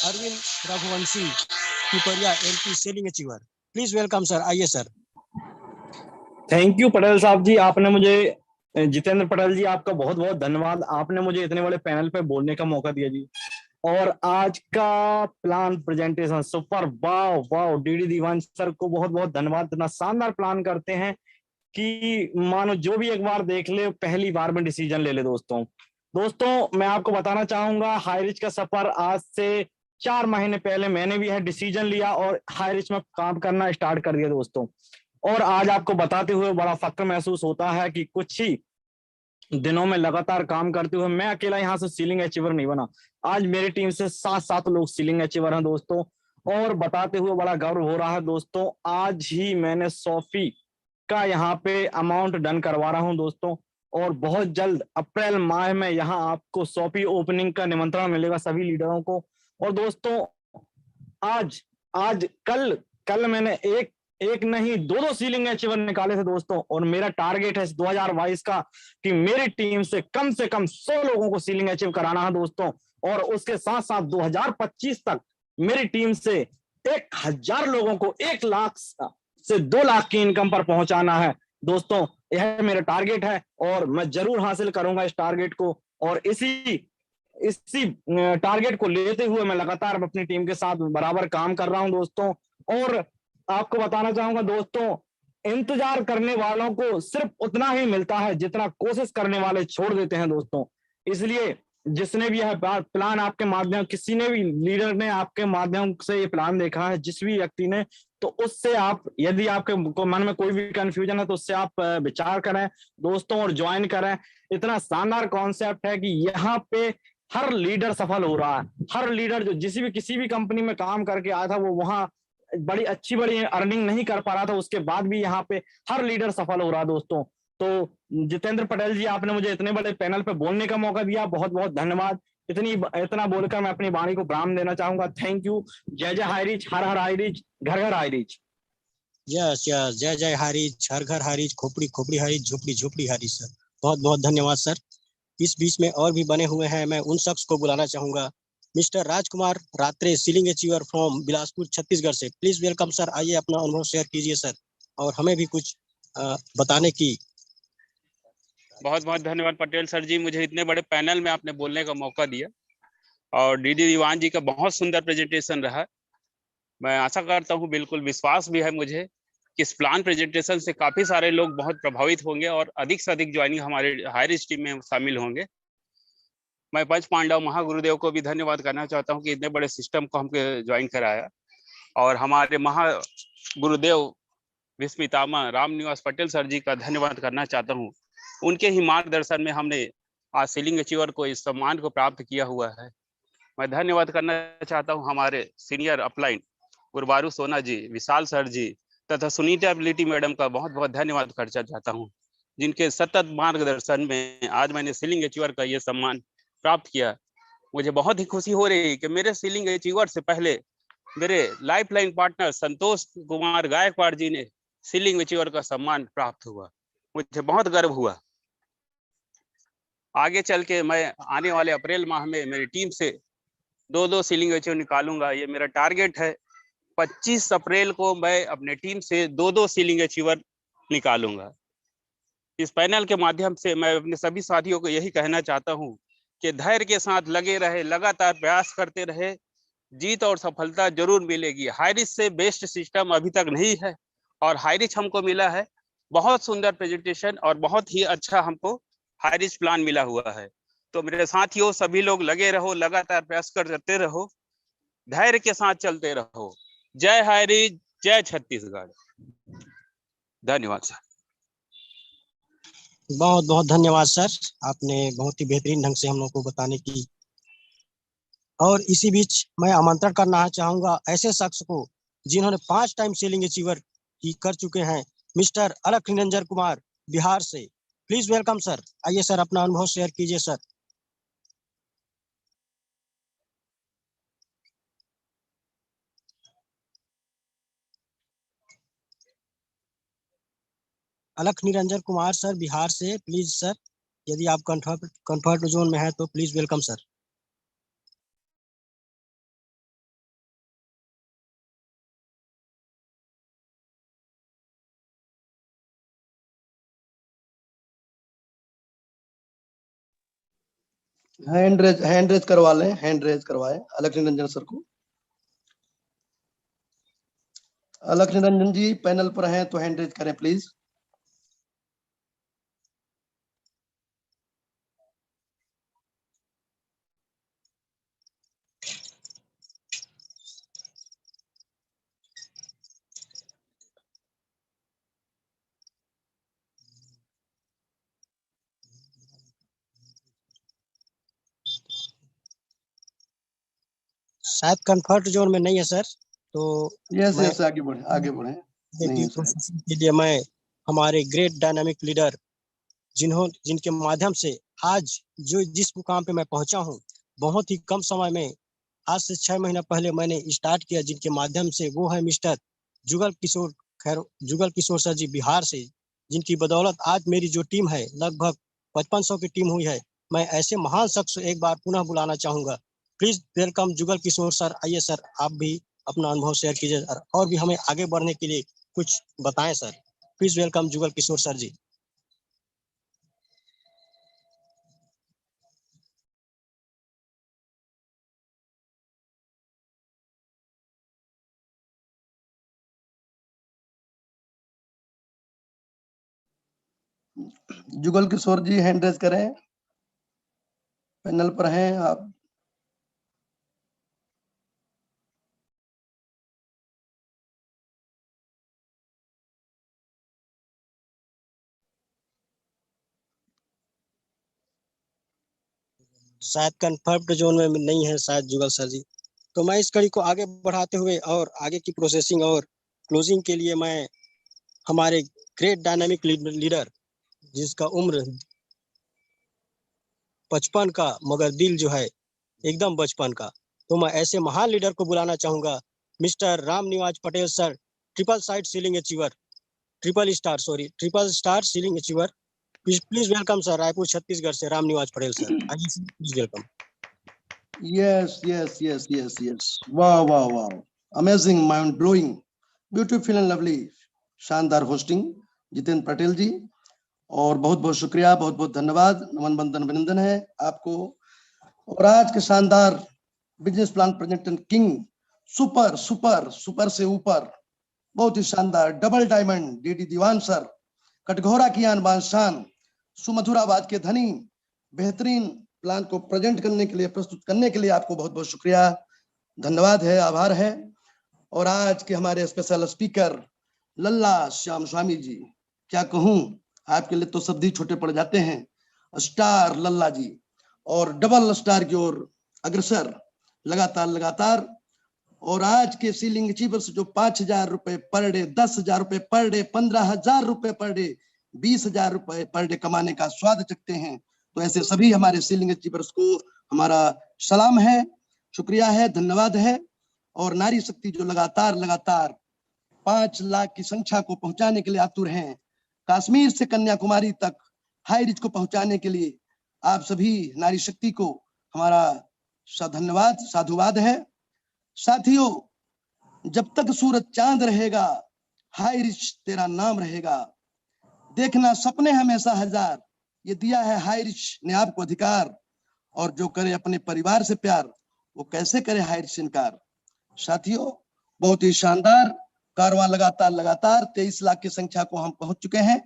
Arvind Raghuvanshi Pipariya MP selling achiever, please welcome sir. आइए सर। थैंक यू पटेल साहब जी। आपने मुझे, जितेंद्र पटेल जी, आपका बहुत बहुत धन्यवाद। आपने मुझे इतने बड़े पैनल पे बोलने का मौका दिया जी। और आज का प्लान प्रेजेंटेशन सुपर, वाह वाह। डीडी दीवान सर को बहुत बहुत धन्यवाद। इतना शानदार प्लान करते हैं कि मानो जो भी एक बार देख ले पहली बार में डिसीजन ले ले। दोस्तों मैं आपको बताना चाहूंगा हाई रिच का सफर आज से 4 महीने पहले मैंने भी है डिसीजन लिया और हाई रिच में काम करना स्टार्ट कर दिया दोस्तों। और आज आपको बताते हुए बड़ा फक्र महसूस होता है कि कुछ ही दिनों में लगातार काम करते हुए मैं अकेला यहाँ से सीलिंग अचीवर नहीं बना। आज मेरी टीम से 7 लोग सीलिंग अचीवर हैं दोस्तों। और बताते हुए बड़ा गर्व हो रहा है दोस्तों, आज ही मैंने सोफी का यहाँ पे अमाउंट डन करवा रहा हूँ दोस्तों। और बहुत जल्द अप्रैल माह में यहाँ आपको सोफी ओपनिंग का निमंत्रण मिलेगा सभी लीडरों को। और दोस्तों आज कल मैंने एक नहीं 2 सीलिंग अचीवर निकाले थे दोस्तों। और मेरा टारगेट है 2022 का कि मेरी टीम से कम 100 लोगों को सीलिंग अचीव कराना है दोस्तों। और उसके साथ साथ 2025 तक मेरी टीम से 1000 लोगों को 1 लाख से 2 लाख की इनकम पर पहुंचाना है दोस्तों। यह मेरा टारगेट है और मैं जरूर हासिल करूंगा इस टारगेट को। और इसी टारगेट को लेते हुए मैं लगातार अपनी टीम के साथ बराबर काम कर रहा हूं दोस्तों। और आपको बताना चाहूंगा दोस्तों, इंतजार करने वालों को सिर्फ उतना ही मिलता है जितना कोशिश करने वाले छोड़ देते हैं दोस्तों। इसलिए जिसने भी यह प्लान आपके माध्यम, किसी ने भी लीडर ने आपके माध्यम से ये प्लान देखा है, जिस भी व्यक्ति ने, तो उससे आप, यदि आपके मन में कोई भी कंफ्यूजन है तो उससे आप विचार करें दोस्तों और ज्वाइन करें। इतना शानदार कॉन्सेप्ट है कि यहाँ पे हर लीडर सफल हो रहा है। हर लीडर जो किसी भी कंपनी में काम करके आया था, वो वहां बड़ी अर्निंग नहीं कर पा रहा था, उसके बाद भी यहाँ पे हर लीडर सफल हो रहा है दोस्तों। तो जितेंद्र पटेल जी, आपने मुझे इतने बड़े पैनल पे बोलने का मौका दिया, बहुत बहुत धन्यवाद। इतना बोलकर मैं अपनी वाणी को विराम देना चाहूंगा। Thank you. जय जय हाई रीच, हर हर हाई रीच, घर घर हाई रीच। यस यस, जय जय हारीज, हर घर हारीज, खोपड़ी खोपड़ी हारीज, झोपड़ी झोपड़ी हारीज सर। बहुत बहुत धन्यवाद सर। इस बीच में और भी बने हुए हैं, मैं उन शख्स को बुलाना चाहूंगा। Mister Rajkumar Ratre, ceiling achiever from Bilaspur Chhattisgarh से। प्लीज वेलकम सर, आइए अपना अनुभव शेयर कीजिए सर, और हमें भी कुछ बताने की। बहुत बहुत धन्यवाद पटेल सर जी, मुझे इतने बड़े पैनल में आपने बोलने का मौका दिया, और डीडी दीवान जी का बहुत सुंदर प्रेजेंटेशन रहा। मैं आशा करता हूँ, बिल्कुल विश्वास भी है मुझे कि इस प्लान प्रेजेंटेशन से काफी सारे लोग बहुत प्रभावित होंगे और अधिक से अधिक ज्वाइनिंग हमारे हायर टीम में शामिल होंगे। मैं पंच पांडव महागुरुदेव को भी धन्यवाद करना चाहता हूँ कि इतने बड़े सिस्टम को हमको ज्वाइन कराया, और हमारे महागुरुदेव विस्मितामा राम निवास पटेल सर जी का धन्यवाद करना चाहता हूँ। उनके ही मार्गदर्शन में हमने आज सीलिंग अचीवर को इस सम्मान को प्राप्त किया हुआ है। मैं धन्यवाद करना चाहता हूँ हमारे सीनियर अपलाइन गुरबारू सोना जी, विशाल सर जी तथा सुनीता एबिलिटी मैडम का बहुत बहुत धन्यवाद करना चाहता हूँ, जिनके सतत मार्गदर्शन में आज मैंने सीलिंग अचीवर का ये सम्मान प्राप्त किया। मुझे बहुत ही खुशी हो रही है कि मेरे सीलिंग अचीवर से पहले मेरे लाइफलाइन पार्टनर संतोष कुमार गायकवाड़ जी ने सीलिंग अचीवर का सम्मान प्राप्त हुआ। मुझे बहुत गर्व हुआ। आगे चल के मैं आने वाले अप्रैल माह में मेरी टीम से 2-2 सीलिंग अचीवर निकालूंगा, ये मेरा टारगेट है। 25 अप्रैल को मैं अपने टीम से 2-2 सीलिंग अचीवर निकालूंगा। इस पैनल के माध्यम से मैं अपने सभी साथियों को यही कहना चाहता हूँ कि धैर्य के साथ लगे रहे, लगातार प्रयास करते रहे, जीत और सफलता जरूर मिलेगी। हाईरिच से बेस्ट सिस्टम अभी तक नहीं है, और हाईरिच हमको मिला है। बहुत सुंदर प्रेजेंटेशन और बहुत ही अच्छा हमको हाईरिच प्लान मिला हुआ है। तो मेरे साथियों, सभी लोग लगे रहो, लगातार प्रयास करते रहो, धैर्य के साथ चलते रहो। जय हाईरिच, जय छत्तीसगढ़। धन्यवाद सर। बहुत बहुत धन्यवाद सर, आपने बहुत ही बेहतरीन ढंग से हम लोग को बताने की। और इसी बीच मैं आमंत्रण करना चाहूंगा ऐसे शख्स को जिन्होंने 5 टाइम सीलिंग अचीवर की कर चुके हैं, मिस्टर अलख निरंजन कुमार, बिहार से। प्लीज वेलकम सर, आइए सर अपना अनुभव शेयर कीजिए सर। अलख निरंजन कुमार सर, बिहार से। प्लीज सर, यदि आप कंफर्ट जोन में है तो please welcome sir. Hand raise करवा लें, हैंड रेज करवाएं अलख निरंजन सर को। अलख निरंजन जी पैनल पर हैं तो हैंड रेज करें प्लीज। शायद कंफर्ट जोन में नहीं है सर, तो यस मैं यस, आगे बढ़े आगे बढ़े। नहीं है शायद। प्रोसेसिंग के लिए मैं हमारे ग्रेट डायनामिक लीडर जिनके माध्यम से आज जिस मुकाम पे मैं पहुंचा हूं, बहुत ही कम समय में, आज से 6 महीना पहले मैंने स्टार्ट किया, जिनके माध्यम से वो है मिस्टर जुगल किशोर सर जी, बिहार से, जिनकी बदौलत आज मेरी जो टीम है लगभग 5500 की टीम हुई है। मैं ऐसे महान शख्स एक बार पुनः बुलाना चाहूंगा। Please welcome Jugal Kishore sir, आइए सर आप भी अपना अनुभव शेयर कीजिए और भी हमें आगे बढ़ने के लिए कुछ बताएं sir. Please welcome Jugal Kishore sir ji. Jugal Kishore ji hand raise करें, पैनल पर हैं आप। शायद कंफर्म्ड जोन में नहीं है शायद जुगल सर जी। तो मैं इस कड़ी को आगे बढ़ाते हुए और आगे की प्रोसेसिंग और क्लोजिंग के लिए मैं हमारे ग्रेट डायनामिक लीडर जिसका उम्र 55 का मगर दिल जो है एकदम बचपन का, तो मैं ऐसे महान लीडर को बुलाना चाहूंगा, mister Ram Niwaj Patel sir, triple star ceiling achiever. Please welcome sir, Raipur Chhattisgarh से राम निवाज पटेल सर, आइए प्लीज वेलकम। यस, वाह, amazing, mind blowing, beautiful and lovely, शानदार होस्टिंग जितेंद्र पटेल जी, और बहुत बहुत शुक्रिया, बहुत बहुत धन्यवाद, नमन बंदन अभिनंदन है आपको। और आज के शानदार business plan presentation king, super super super से ऊपर, बहुत ही शानदार double diamond DD Dewan sir, Katghora की आन बान शान, सुमधुर आवाज के धनी, बेहतरीन प्लान को प्रेजेंट करने के लिए, प्रस्तुत करने के लिए आपको बहुत बहुत शुक्रिया, धन्यवाद है, आभार है। और आज के हमारे स्पेशल स्पीकर लल्ला श्याम स्वामी जी, क्या कहूं, आपके लिए तो शब्द ही छोटे पड़ जाते हैं, स्टार लल्ला जी, और डबल स्टार की ओर अग्रसर लगातार। और आज के सीलिंग अचीवर्स जो 5,000 रुपए पर डे, 10,000 रुपए पर डे, 15,000 रुपए पर डे, 20,000 रुपए पर डे कमाने का स्वाद चखते हैं, तो ऐसे सभी हमारे सीलिंग अचीवर्स को हमारा सलाम है, शुक्रिया है, धन्यवाद है। और नारी शक्ति जो लगातार 5 लाख की संख्या को पहुंचाने के लिए आतुर हैं, कश्मीर से कन्याकुमारी तक हाई रिच को पहुंचाने के लिए आप सभी नारी शक्ति को हमारा धन्यवाद, साधुवाद है। साथियों, जब तक सूरज चांद रहेगा, हाई रिच तेरा नाम रहेगा, देखना सपने हमेशा हजार, ये दिया है हाई रिच ने आपको अधिकार, और जो करे अपने परिवार से प्यार, वो कैसे करे हाई रिच से इनकार। साथियों, बहुत ही शानदार कारवां लगातार 23 लाख की संख्या को हम पहुंच चुके हैं,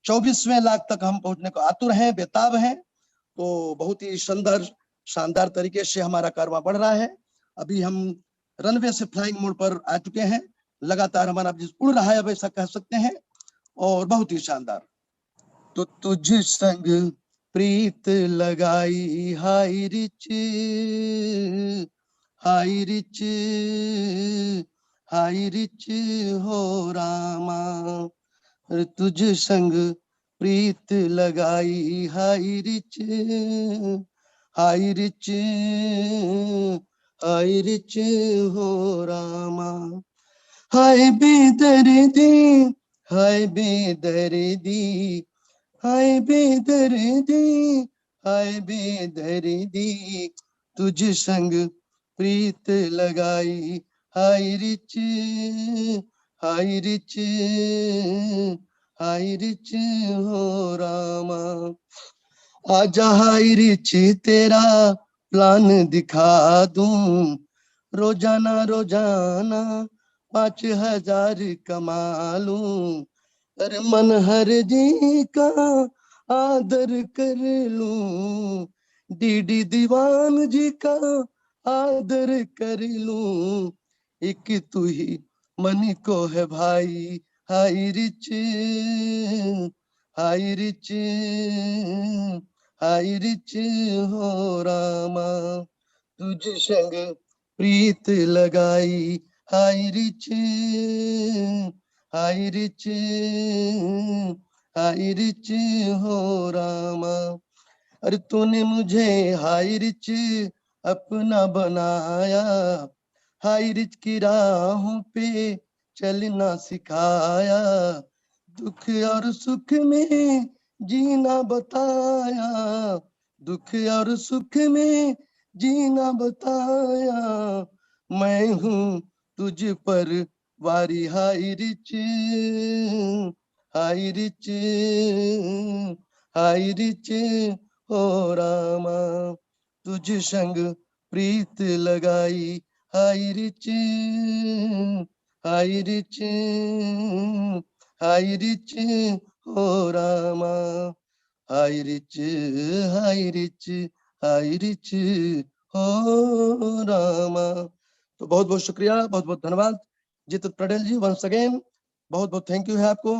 24वें लाख तक हम पहुंचने को आतुर हैं, बेताब हैं। तो बहुत ही शानदार तरीके से हमारा कारवां बढ़ रहा है। अभी हम रनवे से फ्लाइंग मोड पर आ चुके हैं, लगातार हमारा बिजनेस उड़ रहा है, अब ऐसा कह सकते हैं, और बहुत ही शानदार। तो तुझ संग प्रीत लगाई हाई रिच, हाई रिच हो रामा, तुझ संग प्रीत लगाई हाई रिच हो रामा, हाय बेदर्दी, हाय बेदर्दी, हाय बेदर्दी, हाय बेदर्दी, तुझ संग प्रीत लगाई हाय रिच हो रामा, आजा हाय रिच तेरा प्लान दिखा दूं, रोजाना 5,000 कमा लूं, अरे मन हर जी का आदर कर लूं, डीडी दीवान जी का आदर कर लूं, एक तू ही मन को है भाई हाई रिच हो रामा, तुझ संग प्रीत लगाई हाई रिच हो रामा, अरे तूने मुझे हाई रिच अपना बनाया, हाई रिच की राहों पे चलना सिखाया, दुख और सुख में जीना बताया, दुख और सुख में जीना बताया, मैं हूँ तुझ पर वारी हाई रिच हो रामा, तुझ संग प्रीत लगाई हाई रिच हो रामा, हाय रिच हो रामा। तो बहुत बहुत शुक्रिया, बहुत बहुत धन्यवाद जितेंद्र पटेल जी। वंस अगेन बहुत बहुत थैंक यू है आपको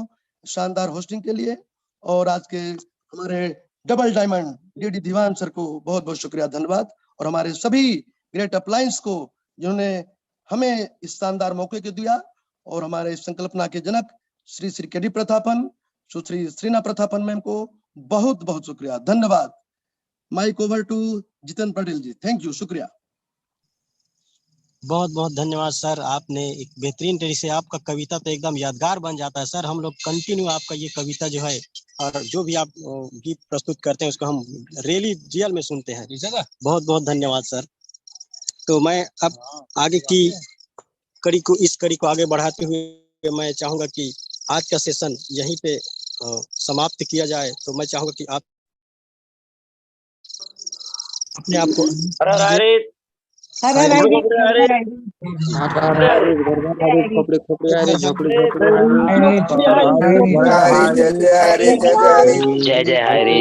शानदार होस्टिंग के लिए। और आज के हमारे double diamond DD Dewan sir को बहुत बहुत शुक्रिया, धन्यवाद। और हमारे सभी ग्रेट अपलायंस को जिन्होंने हमें इस शानदार मौके को दिया, और हमारे संकल्पना के जनक श्री श्री केडी प्रतापन, सुश्री श्रीना प्रतापन मैम को बहुत बहुत शुक्रिया, धन्यवाद। Mike over to Jitendra Patel ji, thank you, शुक्रिया। बहुत बहुत धन्यवाद सर, आपने एक बेहतरीन तरीके से, आपका कविता तो एकदम यादगार बन जाता है सर। हम लोग कंटिन्यू आपका ये कविता जो है और जो भी आप गीत प्रस्तुत करते हैं उसको हम रियल में सुनते हैं। बहुत बहुत धन्यवाद सर। तो मैं अब आगे की इस कड़ी को आगे बढ़ाते हुए मैं चाहूंगा कि आज का सेशन यहीं पे समाप्त किया जाए। तो मैं चाहूंगा कि आप अपने आप को जय जय हरे